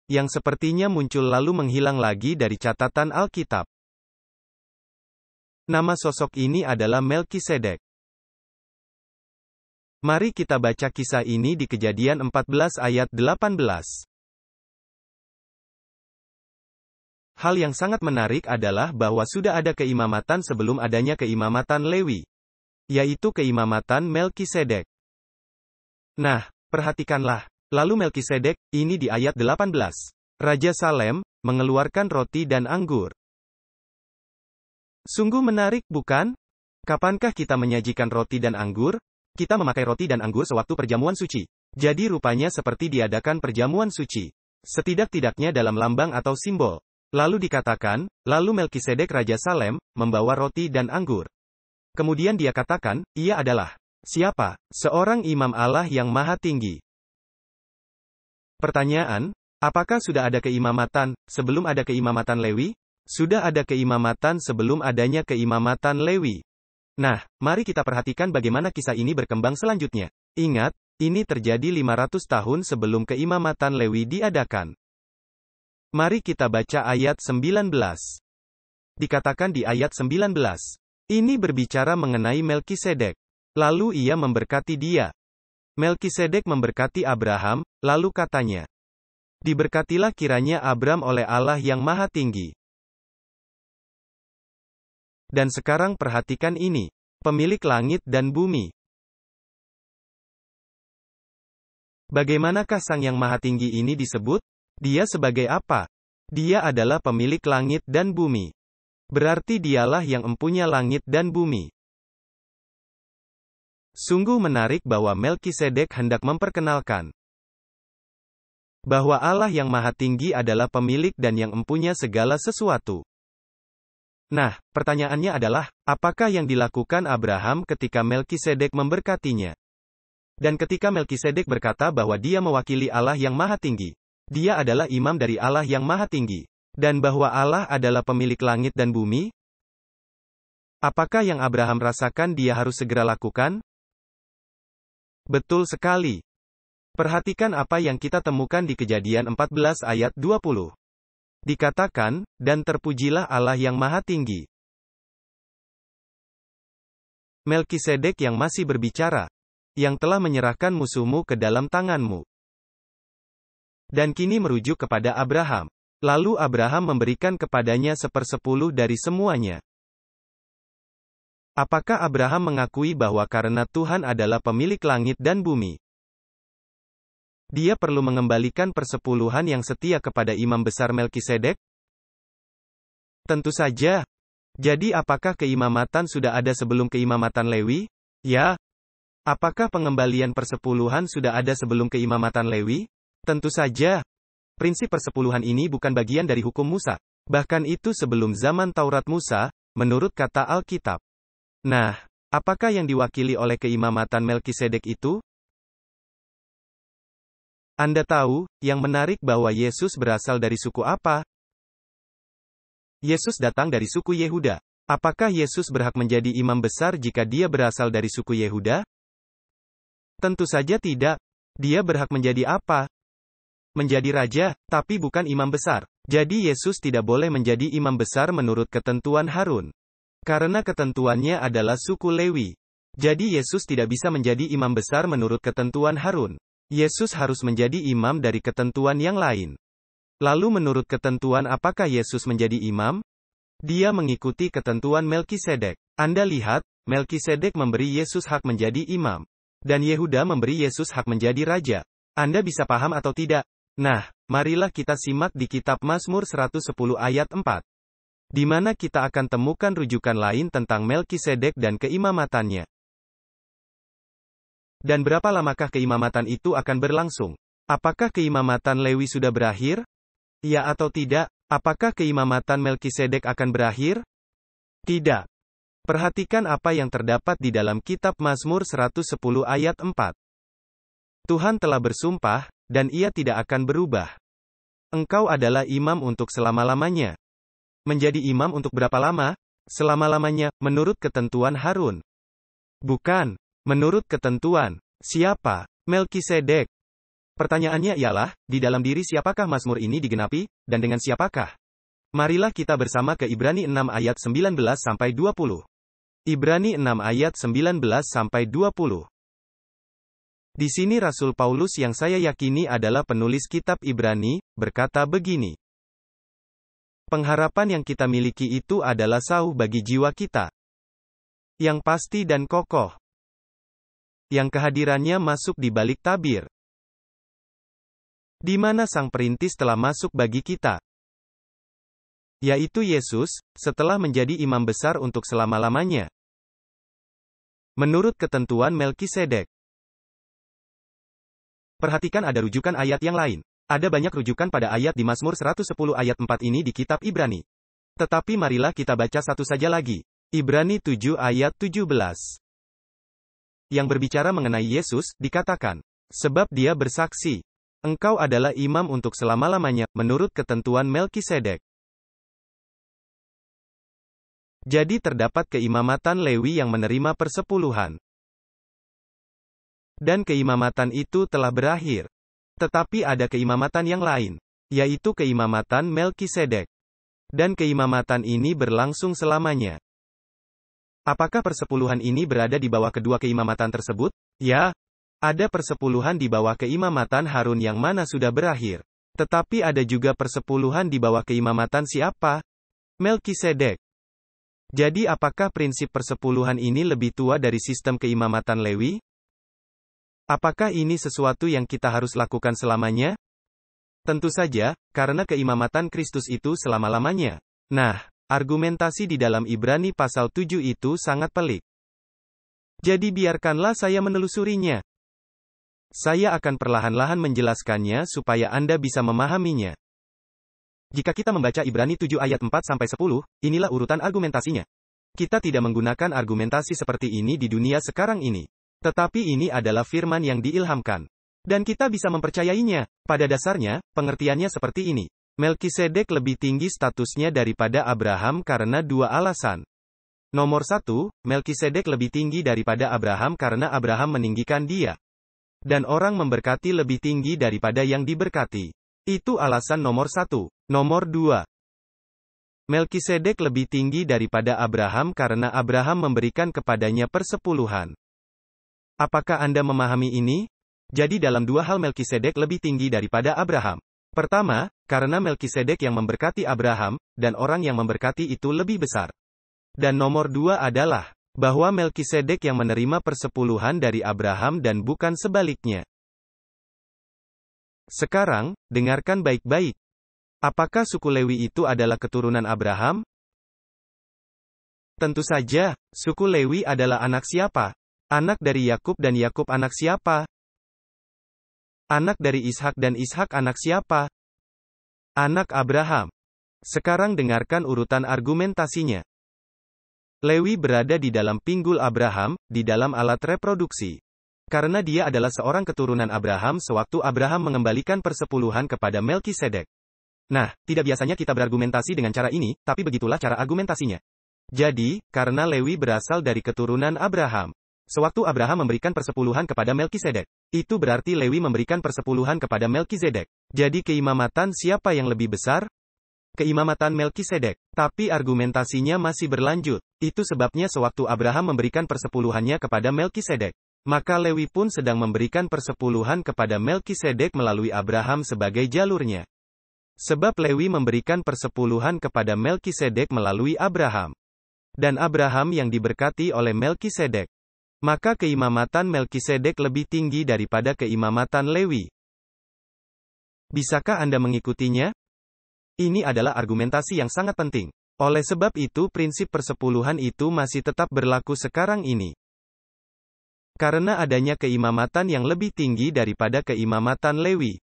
yang sepertinya muncul lalu menghilang lagi dari catatan Alkitab. Nama sosok ini adalah Melkisedek. Mari kita baca kisah ini di Kejadian 14 ayat 18. Hal yang sangat menarik adalah bahwa sudah ada keimamatan sebelum adanya keimamatan Lewi, yaitu keimamatan Melkisedek. Nah, perhatikanlah. Lalu Melkisedek, ini di ayat 18. Raja Salem, mengeluarkan roti dan anggur. Sungguh menarik, bukan? Kapankah kita menyajikan roti dan anggur? Kita memakai roti dan anggur sewaktu perjamuan suci. Jadi rupanya seperti diadakan perjamuan suci. Setidak-tidaknya dalam lambang atau simbol. Lalu dikatakan, lalu Melkisedek Raja Salem, membawa roti dan anggur. Kemudian dia katakan, ia adalah siapa? Seorang imam Allah yang maha tinggi. Pertanyaan, apakah sudah ada keimamatan, sebelum ada keimamatan Lewi? Sudah ada keimamatan sebelum adanya keimamatan Lewi. Nah, mari kita perhatikan bagaimana kisah ini berkembang selanjutnya. Ingat, ini terjadi 500 tahun sebelum keimamatan Lewi diadakan. Mari kita baca ayat 19. Dikatakan di ayat 19. Ini berbicara mengenai Melkisedek. Lalu ia memberkati dia. Melkisedek memberkati Abraham, lalu katanya, diberkatilah kiranya Abram oleh Allah yang maha tinggi. Dan sekarang perhatikan ini. Pemilik langit dan bumi. Bagaimanakah Sang Yang Maha Tinggi ini disebut? Dia sebagai apa? Dia adalah pemilik langit dan bumi. Berarti dialah yang empunya langit dan bumi. Sungguh menarik bahwa Melkisedek hendak memperkenalkan bahwa Allah yang Maha Tinggi adalah pemilik dan yang empunya segala sesuatu. Nah, pertanyaannya adalah, apakah yang dilakukan Abraham ketika Melkisedek memberkatinya? Dan ketika Melkisedek berkata bahwa dia mewakili Allah yang Maha Tinggi, dia adalah imam dari Allah yang Maha Tinggi, dan bahwa Allah adalah pemilik langit dan bumi? Apakah yang Abraham rasakan dia harus segera lakukan? Betul sekali. Perhatikan apa yang kita temukan di Kejadian 14 ayat 20. Dikatakan, dan terpujilah Allah yang Maha Tinggi. Melkisedek yang masih berbicara, yang telah menyerahkan musuhmu ke dalam tanganmu. Dan kini merujuk kepada Abraham. Lalu Abraham memberikan kepadanya 1/10 dari semuanya. Apakah Abraham mengakui bahwa karena Tuhan adalah pemilik langit dan bumi, dia perlu mengembalikan persepuluhan yang setia kepada imam besar Melkisedek? Tentu saja. Jadi apakah keimamatan sudah ada sebelum keimamatan Lewi? Ya. Apakah pengembalian persepuluhan sudah ada sebelum keimamatan Lewi? Tentu saja. Prinsip persepuluhan ini bukan bagian dari hukum Musa. Bahkan itu sebelum zaman Taurat Musa, menurut kata Alkitab. Nah, apakah yang diwakili oleh keimamatan Melkisedek itu? Anda tahu, yang menarik bahwa Yesus berasal dari suku apa? Yesus datang dari suku Yehuda. Apakah Yesus berhak menjadi imam besar jika dia berasal dari suku Yehuda? Tentu saja tidak. Dia berhak menjadi apa? Menjadi raja, tapi bukan imam besar. Jadi Yesus tidak boleh menjadi imam besar menurut ketentuan Harun. Karena ketentuannya adalah suku Lewi. Jadi Yesus tidak bisa menjadi imam besar menurut ketentuan Harun. Yesus harus menjadi imam dari ketentuan yang lain. Lalu menurut ketentuan apakah Yesus menjadi imam? Dia mengikuti ketentuan Melkisedek. Anda lihat, Melkisedek memberi Yesus hak menjadi imam. Dan Yehuda memberi Yesus hak menjadi raja. Anda bisa paham atau tidak? Nah, marilah kita simak di kitab Mazmur 110 ayat 4. Di mana kita akan temukan rujukan lain tentang Melkisedek dan keimamatannya. Dan berapa lamakah keimamatan itu akan berlangsung? Apakah keimamatan Lewi sudah berakhir? Ya atau tidak? Apakah keimamatan Melkisedek akan berakhir? Tidak. Perhatikan apa yang terdapat di dalam kitab Mazmur 110 ayat 4. Tuhan telah bersumpah, dan ia tidak akan berubah. Engkau adalah imam untuk selama-lamanya. Menjadi imam untuk berapa lama? Selama-lamanya, menurut ketentuan Harun. Bukan. Menurut ketentuan. Siapa? Melkisedek. Pertanyaannya ialah, di dalam diri siapakah Mazmur ini digenapi, dan dengan siapakah? Marilah kita bersama ke Ibrani 6 ayat 19-20. Ibrani 6 ayat 19-20. Di sini Rasul Paulus yang saya yakini adalah penulis kitab Ibrani, berkata begini. Pengharapan yang kita miliki itu adalah sauh bagi jiwa kita. Yang pasti dan kokoh. Yang kehadirannya masuk di balik tabir. Di mana Sang Perintis telah masuk bagi kita. Yaitu Yesus, setelah menjadi imam besar untuk selama-lamanya. Menurut ketentuan Melkisedek. Perhatikan ada rujukan ayat yang lain. Ada banyak rujukan pada ayat di Mazmur 110 ayat 4 ini di kitab Ibrani. Tetapi marilah kita baca satu saja lagi. Ibrani 7 ayat 17. Yang berbicara mengenai Yesus, dikatakan, sebab dia bersaksi, engkau adalah imam untuk selama-lamanya, menurut ketentuan Melkisedek. Jadi terdapat keimamatan Lewi yang menerima persepuluhan. Dan keimamatan itu telah berakhir. Tetapi ada keimamatan yang lain, yaitu keimamatan Melkisedek. Dan keimamatan ini berlangsung selamanya. Apakah persepuluhan ini berada di bawah kedua keimamatan tersebut? Ya, ada persepuluhan di bawah keimamatan Harun yang mana sudah berakhir. Tetapi ada juga persepuluhan di bawah keimamatan siapa? Melkisedek. Jadi apakah prinsip persepuluhan ini lebih tua dari sistem keimamatan Lewi? Apakah ini sesuatu yang kita harus lakukan selamanya? Tentu saja, karena keimamatan Kristus itu selama-lamanya. Nah, argumentasi di dalam Ibrani pasal 7 itu sangat pelik. Jadi biarkanlah saya menelusurinya. Saya akan perlahan-lahan menjelaskannya supaya Anda bisa memahaminya. Jika kita membaca Ibrani 7 ayat 4-10, inilah urutan argumentasinya. Kita tidak menggunakan argumentasi seperti ini di dunia sekarang ini. Tetapi ini adalah firman yang diilhamkan. Dan kita bisa mempercayainya. Pada dasarnya, pengertiannya seperti ini. Melkisedek lebih tinggi statusnya daripada Abraham karena dua alasan. Nomor 1, Melkisedek lebih tinggi daripada Abraham karena Abraham meninggikan dia. Dan orang memberkati lebih tinggi daripada yang diberkati. Itu alasan nomor 1. Nomor 2. Melkisedek lebih tinggi daripada Abraham karena Abraham memberikan kepadanya persepuluhan. Apakah Anda memahami ini? Jadi dalam dua hal Melkisedek lebih tinggi daripada Abraham. Pertama, karena Melkisedek yang memberkati Abraham, dan orang yang memberkati itu lebih besar. Dan nomor 2 adalah, bahwa Melkisedek yang menerima persepuluhan dari Abraham dan bukan sebaliknya. Sekarang, dengarkan baik-baik. Apakah suku Lewi itu adalah keturunan Abraham? Tentu saja, suku Lewi adalah anak siapa? Anak dari Yakub dan Yakub anak siapa? Anak dari Ishak dan Ishak anak siapa? Anak Abraham. Sekarang dengarkan urutan argumentasinya. Lewi berada di dalam pinggul Abraham, di dalam alat reproduksi. Karena dia adalah seorang keturunan Abraham sewaktu Abraham mengembalikan persepuluhan kepada Melkisedek. Nah, tidak biasanya kita berargumentasi dengan cara ini, tapi begitulah cara argumentasinya. Jadi, karena Lewi berasal dari keturunan Abraham. Sewaktu Abraham memberikan persepuluhan kepada Melkisedek, itu berarti Lewi memberikan persepuluhan kepada Melkisedek. Jadi keimamatan siapa yang lebih besar? Keimamatan Melkisedek. Tapi argumentasinya masih berlanjut. Itu sebabnya sewaktu Abraham memberikan persepuluhannya kepada Melkisedek, maka Lewi pun sedang memberikan persepuluhan kepada Melkisedek melalui Abraham sebagai jalurnya. Sebab Lewi memberikan persepuluhan kepada Melkisedek melalui Abraham. Dan Abraham yang diberkati oleh Melkisedek. Maka keimamatan Melkisedek lebih tinggi daripada keimamatan Lewi. Bisakah Anda mengikutinya? Ini adalah argumentasi yang sangat penting. Oleh sebab itu prinsip persepuluhan itu masih tetap berlaku sekarang ini. Karena adanya keimamatan yang lebih tinggi daripada keimamatan Lewi.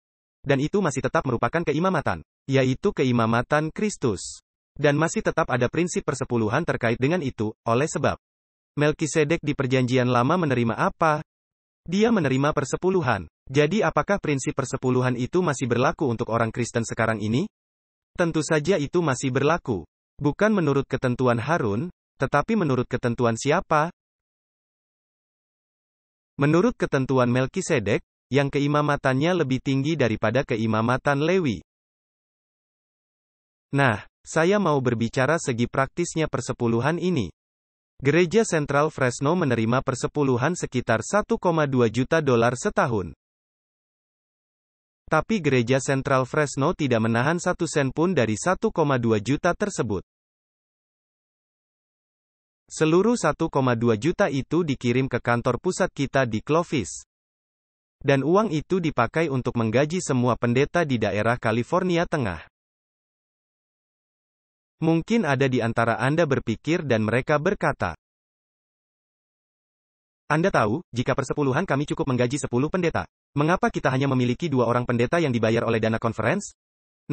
Dan itu masih tetap merupakan keimamatan, yaitu keimamatan Kristus. Dan masih tetap ada prinsip persepuluhan terkait dengan itu, oleh sebab Melkisedek di Perjanjian Lama menerima apa? Dia menerima persepuluhan. Jadi apakah prinsip persepuluhan itu masih berlaku untuk orang Kristen sekarang ini? Tentu saja itu masih berlaku. Bukan menurut ketentuan Harun, tetapi menurut ketentuan siapa? Menurut ketentuan Melkisedek, yang keimamatannya lebih tinggi daripada keimamatan Lewi. Nah, saya mau berbicara segi praktisnya persepuluhan ini. Gereja Sentral Fresno menerima persepuluhan sekitar 1,2 juta dolar setahun. Tapi Gereja Sentral Fresno tidak menahan 1 sen pun dari 1,2 juta tersebut. Seluruh 1,2 juta itu dikirim ke kantor pusat kita di Clovis. Dan uang itu dipakai untuk menggaji semua pendeta di daerah California Tengah. Mungkin ada di antara Anda berpikir dan mereka berkata, Anda tahu, jika persepuluhan kami cukup menggaji 10 pendeta. Mengapa kita hanya memiliki 2 orang pendeta yang dibayar oleh dana conference?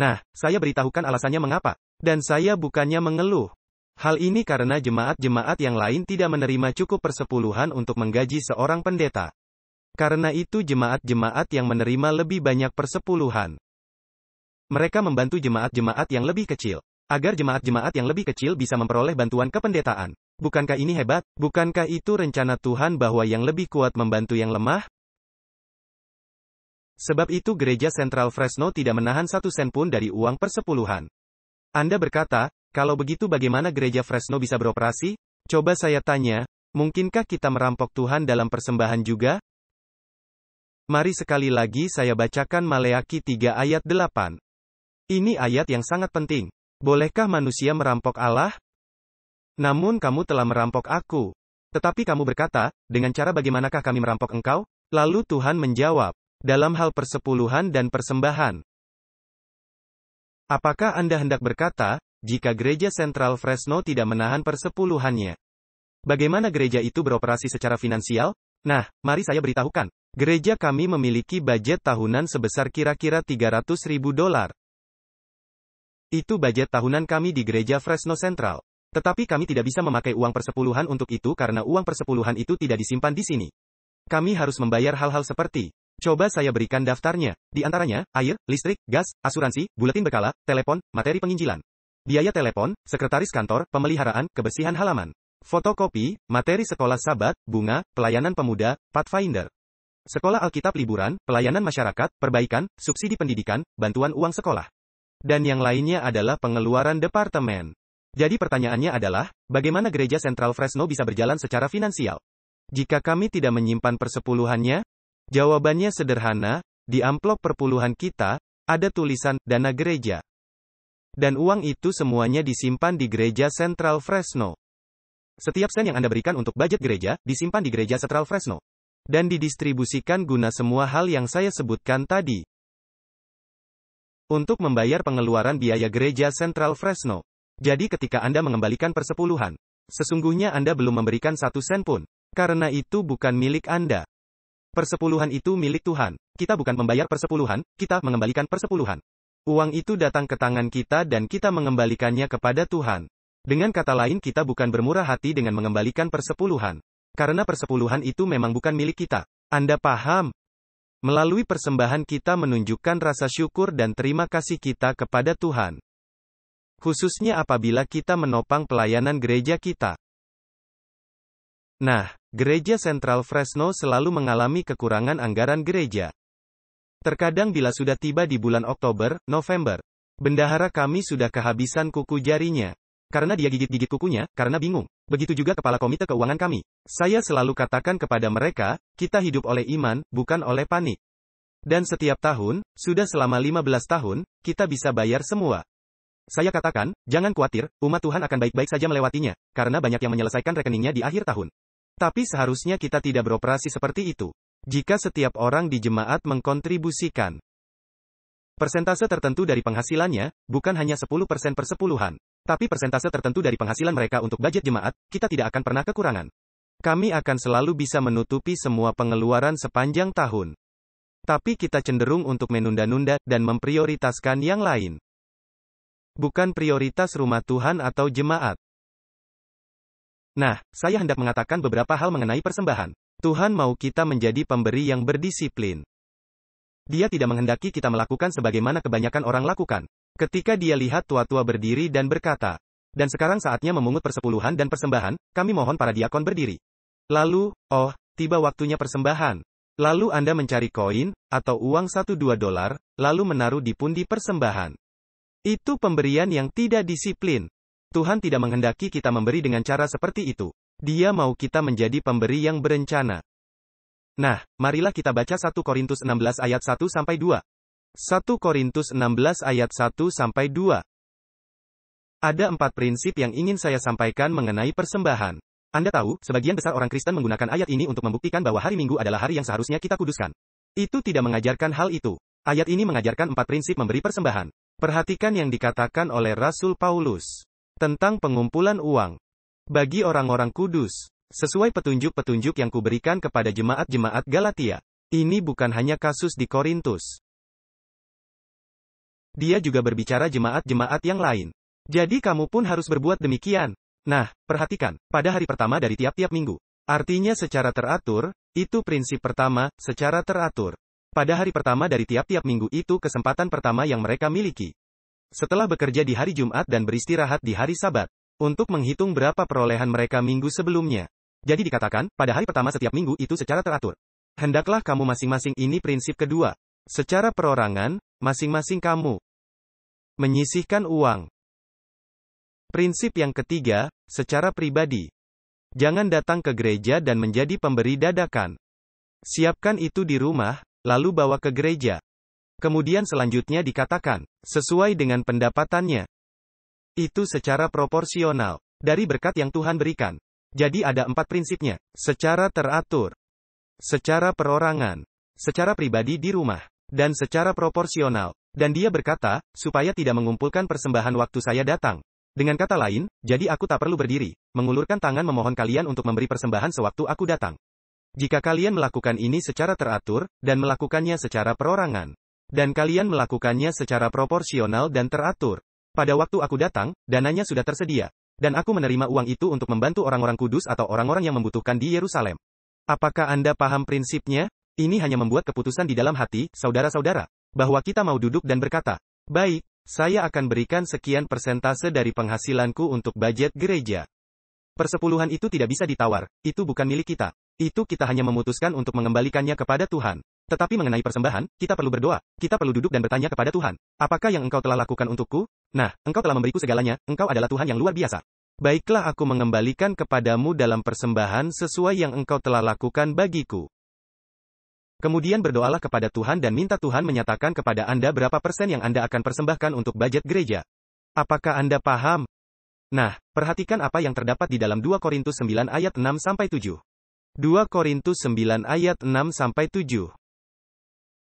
Nah, saya beritahukan alasannya mengapa. Dan saya bukannya mengeluh. Hal ini karena jemaat-jemaat yang lain tidak menerima cukup persepuluhan untuk menggaji seorang pendeta. Karena itu jemaat-jemaat yang menerima lebih banyak persepuluhan. Mereka membantu jemaat-jemaat yang lebih kecil. Agar jemaat-jemaat yang lebih kecil bisa memperoleh bantuan kependetaan. Bukankah ini hebat? Bukankah itu rencana Tuhan bahwa yang lebih kuat membantu yang lemah? Sebab itu gereja Central Fresno tidak menahan 1 sen pun dari uang persepuluhan. Anda berkata, kalau begitu bagaimana gereja Fresno bisa beroperasi? Coba saya tanya, mungkinkah kita merampok Tuhan dalam persembahan juga? Mari sekali lagi saya bacakan Maleakhi 3 ayat 8. Ini ayat yang sangat penting. Bolehkah manusia merampok Allah? Namun kamu telah merampok aku. Tetapi kamu berkata, dengan cara bagaimanakah kami merampok engkau? Lalu Tuhan menjawab, dalam hal persepuluhan dan persembahan. Apakah Anda hendak berkata, jika gereja Central Fresno tidak menahan persepuluhannya? Bagaimana gereja itu beroperasi secara finansial? Nah, mari saya beritahukan. Gereja kami memiliki budget tahunan sebesar kira-kira $300.000. Itu budget tahunan kami di gereja Fresno Central. Tetapi kami tidak bisa memakai uang persepuluhan untuk itu karena uang persepuluhan itu tidak disimpan di sini. Kami harus membayar hal-hal seperti, coba saya berikan daftarnya, di antaranya, air, listrik, gas, asuransi, buletin berkala, telepon, materi penginjilan. Biaya telepon, sekretaris kantor, pemeliharaan, kebersihan halaman. Fotokopi, materi sekolah sabat, bunga, pelayanan pemuda, Pathfinder. Sekolah Alkitab liburan, pelayanan masyarakat, perbaikan, subsidi pendidikan, bantuan uang sekolah. Dan yang lainnya adalah pengeluaran departemen. Jadi pertanyaannya adalah, bagaimana gereja Central Fresno bisa berjalan secara finansial? Jika kami tidak menyimpan persepuluhannya? Jawabannya sederhana, di amplop perpuluhan kita, ada tulisan, dana gereja. Dan uang itu semuanya disimpan di gereja Central Fresno. Setiap sen yang Anda berikan untuk budget gereja, disimpan di gereja Central Fresno. Dan didistribusikan guna semua hal yang saya sebutkan tadi. Untuk membayar pengeluaran biaya gereja Central Fresno. Jadi ketika Anda mengembalikan persepuluhan, sesungguhnya Anda belum memberikan 1 sen pun. Karena itu bukan milik Anda. Persepuluhan itu milik Tuhan. Kita bukan membayar persepuluhan, kita mengembalikan persepuluhan. Uang itu datang ke tangan kita dan kita mengembalikannya kepada Tuhan. Dengan kata lain kita bukan bermurah hati dengan mengembalikan persepuluhan. Karena persepuluhan itu memang bukan milik kita. Anda paham? Melalui persembahan kita menunjukkan rasa syukur dan terima kasih kita kepada Tuhan. Khususnya apabila kita menopang pelayanan gereja kita. Nah, gereja Central Fresno selalu mengalami kekurangan anggaran gereja. Terkadang bila sudah tiba di bulan Oktober, November, bendahara kami sudah kehabisan kuku jarinya. Karena dia gigit-gigit kukunya, karena bingung. Begitu juga kepala komite keuangan kami. Saya selalu katakan kepada mereka, kita hidup oleh iman, bukan oleh panik. Dan setiap tahun, sudah selama 15 tahun, kita bisa bayar semua. Saya katakan, jangan khawatir, umat Tuhan akan baik-baik saja melewatinya, karena banyak yang menyelesaikan rekeningnya di akhir tahun. Tapi seharusnya kita tidak beroperasi seperti itu. Jika setiap orang di jemaat mengkontribusikan persentase tertentu dari penghasilannya, bukan hanya 10% persepuluhan. Tapi persentase tertentu dari penghasilan mereka untuk budget jemaat, kita tidak akan pernah kekurangan. Kami akan selalu bisa menutupi semua pengeluaran sepanjang tahun. Tapi kita cenderung untuk menunda-nunda, dan memprioritaskan yang lain. Bukan prioritas rumah Tuhan atau jemaat. Nah, saya hendak mengatakan beberapa hal mengenai persembahan. Tuhan mau kita menjadi pemberi yang berdisiplin. Dia tidak menghendaki kita melakukan sebagaimana kebanyakan orang lakukan. Ketika dia lihat tua-tua berdiri dan berkata, dan sekarang saatnya memungut persepuluhan dan persembahan, kami mohon para diakon berdiri. Lalu, oh, tiba waktunya persembahan. Lalu Anda mencari koin, atau uang $1-2, lalu menaruh di pundi persembahan. Itu pemberian yang tidak disiplin. Tuhan tidak menghendaki kita memberi dengan cara seperti itu. Dia mau kita menjadi pemberi yang berencana. Nah, marilah kita baca 1 Korintus 16 ayat 1-2. 1 Korintus 16 ayat 1-2. Ada 4 prinsip yang ingin saya sampaikan mengenai persembahan. Anda tahu, sebagian besar orang Kristen menggunakan ayat ini untuk membuktikan bahwa hari Minggu adalah hari yang seharusnya kita kuduskan. Itu tidak mengajarkan hal itu. Ayat ini mengajarkan 4 prinsip memberi persembahan. Perhatikan yang dikatakan oleh Rasul Paulus tentang pengumpulan uang bagi orang-orang kudus. Sesuai petunjuk-petunjuk yang kuberikan kepada jemaat-jemaat Galatia. Ini bukan hanya kasus di Korintus. Dia juga berbicara jemaat-jemaat yang lain. Jadi kamu pun harus berbuat demikian. Nah, perhatikan, pada hari pertama dari tiap-tiap minggu. Artinya secara teratur, itu prinsip pertama, secara teratur. Pada hari pertama dari tiap-tiap minggu itu kesempatan pertama yang mereka miliki. Setelah bekerja di hari Jumat dan beristirahat di hari Sabat. Untuk menghitung berapa perolehan mereka minggu sebelumnya. Jadi dikatakan, pada hari pertama setiap minggu itu secara teratur. Hendaklah kamu masing-masing ini prinsip kedua. Secara perorangan, masing-masing kamu menyisihkan uang. Prinsip yang ketiga, secara pribadi. Jangan datang ke gereja dan menjadi pemberi dadakan. Siapkan itu di rumah, lalu bawa ke gereja. Kemudian selanjutnya dikatakan, sesuai dengan pendapatannya. Itu secara proporsional, dari berkat yang Tuhan berikan. Jadi ada 4 prinsipnya, secara teratur, secara perorangan, secara pribadi di rumah, dan secara proporsional. Dan dia berkata, supaya tidak mengumpulkan persembahan waktu saya datang. Dengan kata lain, jadi aku tak perlu berdiri, mengulurkan tangan memohon kalian untuk memberi persembahan sewaktu aku datang. Jika kalian melakukan ini secara teratur, dan melakukannya secara perorangan, dan kalian melakukannya secara proporsional dan teratur, pada waktu aku datang, dananya sudah tersedia, dan aku menerima uang itu untuk membantu orang-orang kudus atau orang-orang yang membutuhkan di Yerusalem. Apakah Anda paham prinsipnya? Ini hanya membuat keputusan di dalam hati, saudara-saudara, bahwa kita mau duduk dan berkata, baik, saya akan berikan sekian persentase dari penghasilanku untuk budget gereja. Persepuluhan itu tidak bisa ditawar, itu bukan milik kita. Itu kita hanya memutuskan untuk mengembalikannya kepada Tuhan. Tetapi mengenai persembahan, kita perlu berdoa, kita perlu duduk dan bertanya kepada Tuhan, apakah yang engkau telah lakukan untukku? Nah, engkau telah memberiku segalanya, engkau adalah Tuhan yang luar biasa. Baiklah aku mengembalikan kepadamu dalam persembahan sesuai yang engkau telah lakukan bagiku. Kemudian berdoalah kepada Tuhan dan minta Tuhan menyatakan kepada Anda berapa persen yang Anda akan persembahkan untuk budget gereja. Apakah Anda paham? Nah, perhatikan apa yang terdapat di dalam 2 Korintus 9 ayat 6-7. 2 Korintus 9 ayat 6-7.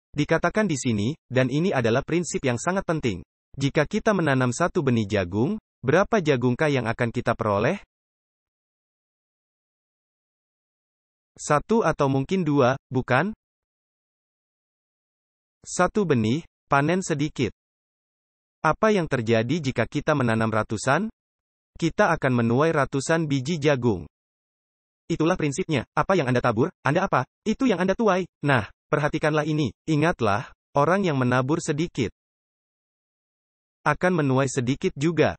Dikatakan di sini, dan ini adalah prinsip yang sangat penting. Jika kita menanam 1 benih jagung, berapa jagungkah yang akan kita peroleh? 1 atau mungkin 2, bukan? 1 benih, panen sedikit. Apa yang terjadi jika kita menanam ratusan? Kita akan menuai ratusan biji jagung. Itulah prinsipnya, apa yang Anda tabur, Anda apa? Itu yang Anda tuai. Nah, perhatikanlah ini, ingatlah, orang yang menabur sedikit akan menuai sedikit juga.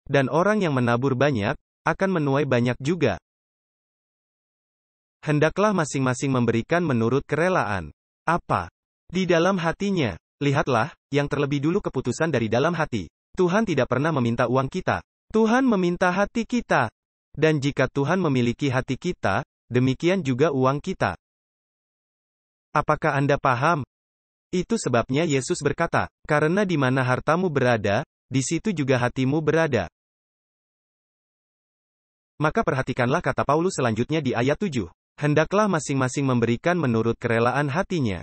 Dan orang yang menabur banyak, akan menuai banyak juga. Hendaklah masing-masing memberikan menurut kerelaan. Apa? Di dalam hatinya. Lihatlah, yang terlebih dulu keputusan dari dalam hati. Tuhan tidak pernah meminta uang kita. Tuhan meminta hati kita. Dan jika Tuhan memiliki hati kita, demikian juga uang kita. Apakah Anda paham? Itu sebabnya Yesus berkata, karena di mana hartamu berada, di situ juga hatimu berada. Maka perhatikanlah kata Paulus selanjutnya di ayat 7. Hendaklah masing-masing memberikan menurut kerelaan hatinya.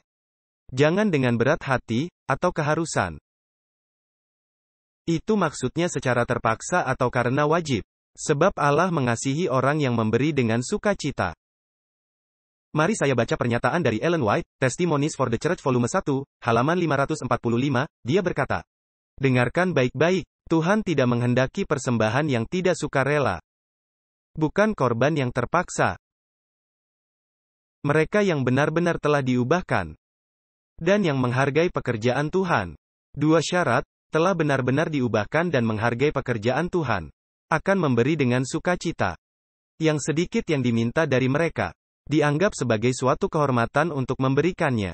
Jangan dengan berat hati, atau keharusan. Itu maksudnya secara terpaksa atau karena wajib. Sebab Allah mengasihi orang yang memberi dengan sukacita. Mari saya baca pernyataan dari Ellen White, Testimonies for the Church volume 1, halaman 545, dia berkata, dengarkan baik-baik, Tuhan tidak menghendaki persembahan yang tidak sukarela. Bukan korban yang terpaksa. Mereka yang benar-benar telah diubahkan. Dan yang menghargai pekerjaan Tuhan. 2 syarat, telah benar-benar diubahkan dan menghargai pekerjaan Tuhan. Akan memberi dengan sukacita. Yang sedikit yang diminta dari mereka, dianggap sebagai suatu kehormatan untuk memberikannya.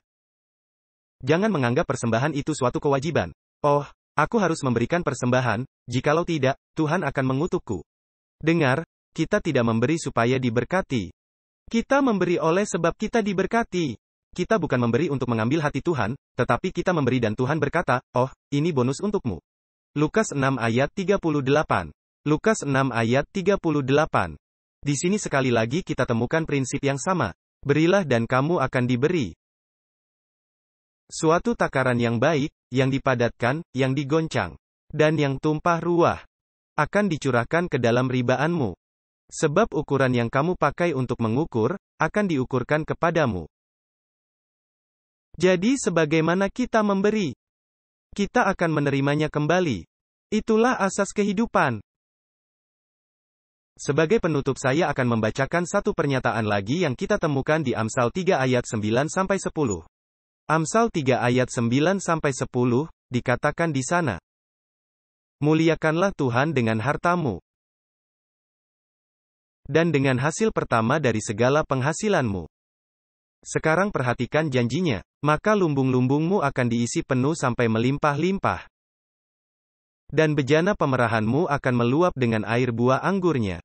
Jangan menganggap persembahan itu suatu kewajiban. Oh, aku harus memberikan persembahan, jikalau tidak, Tuhan akan mengutukku. Dengar, kita tidak memberi supaya diberkati. Kita memberi oleh sebab kita diberkati. Kita bukan memberi untuk mengambil hati Tuhan, tetapi kita memberi dan Tuhan berkata, oh, ini bonus untukmu. Lukas 6 ayat 38. Lukas 6 ayat 38. Di sini sekali lagi kita temukan prinsip yang sama. Berilah dan kamu akan diberi. Suatu takaran yang baik, yang dipadatkan, yang digoncang, dan yang tumpah ruah, akan dicurahkan ke dalam ribaanmu. Sebab ukuran yang kamu pakai untuk mengukur, akan diukurkan kepadamu. Jadi sebagaimana kita memberi, kita akan menerimanya kembali. Itulah asas kehidupan. Sebagai penutup saya akan membacakan satu pernyataan lagi yang kita temukan di Amsal 3 ayat 9-10. Amsal 3 ayat 9-10, dikatakan di sana. Muliakanlah Tuhan dengan hartamu, dan dengan hasil pertama dari segala penghasilanmu. Sekarang perhatikan janjinya, maka lumbung-lumbungmu akan diisi penuh sampai melimpah-limpah. Dan bejana pemerahanmu akan meluap dengan air buah anggurnya.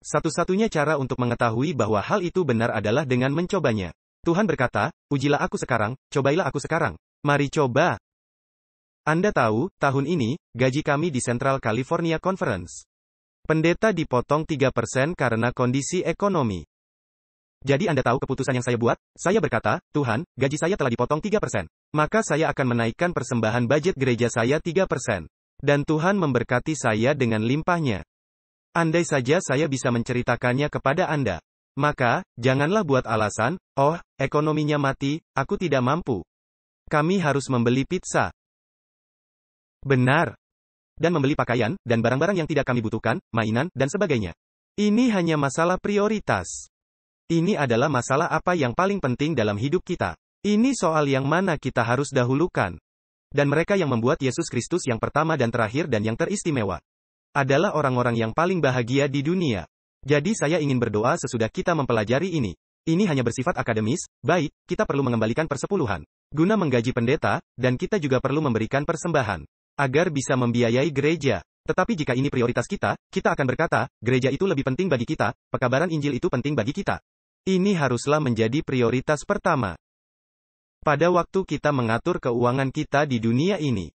Satu-satunya cara untuk mengetahui bahwa hal itu benar adalah dengan mencobanya. Tuhan berkata, ujilah aku sekarang, cobailah aku sekarang. Mari coba. Anda tahu, tahun ini, gaji kami di Central California Conference. Pendeta dipotong 3% karena kondisi ekonomi. Jadi Anda tahu keputusan yang saya buat? Saya berkata, Tuhan, gaji saya telah dipotong 3%. Maka saya akan menaikkan persembahan budget gereja saya 3%. Dan Tuhan memberkati saya dengan limpahnya. Andai saja saya bisa menceritakannya kepada Anda. Maka, janganlah buat alasan, oh, ekonominya mati, aku tidak mampu. Kami harus membeli pizza. Benar. Dan membeli pakaian, dan barang-barang yang tidak kami butuhkan, mainan, dan sebagainya. Ini hanya masalah prioritas. Ini adalah masalah apa yang paling penting dalam hidup kita. Ini soal yang mana kita harus dahulukan. Dan mereka yang membuat Yesus Kristus yang pertama dan terakhir dan yang teristimewa adalah orang-orang yang paling bahagia di dunia. Jadi saya ingin berdoa sesudah kita mempelajari ini. Ini hanya bersifat akademis, baik, kita perlu mengembalikan persepuluhan guna menggaji pendeta, dan kita juga perlu memberikan persembahan agar bisa membiayai gereja. Tetapi jika ini prioritas kita, kita akan berkata, gereja itu lebih penting bagi kita, pekabaran Injil itu penting bagi kita. Ini haruslah menjadi prioritas pertama. Pada waktu kita mengatur keuangan kita di dunia ini.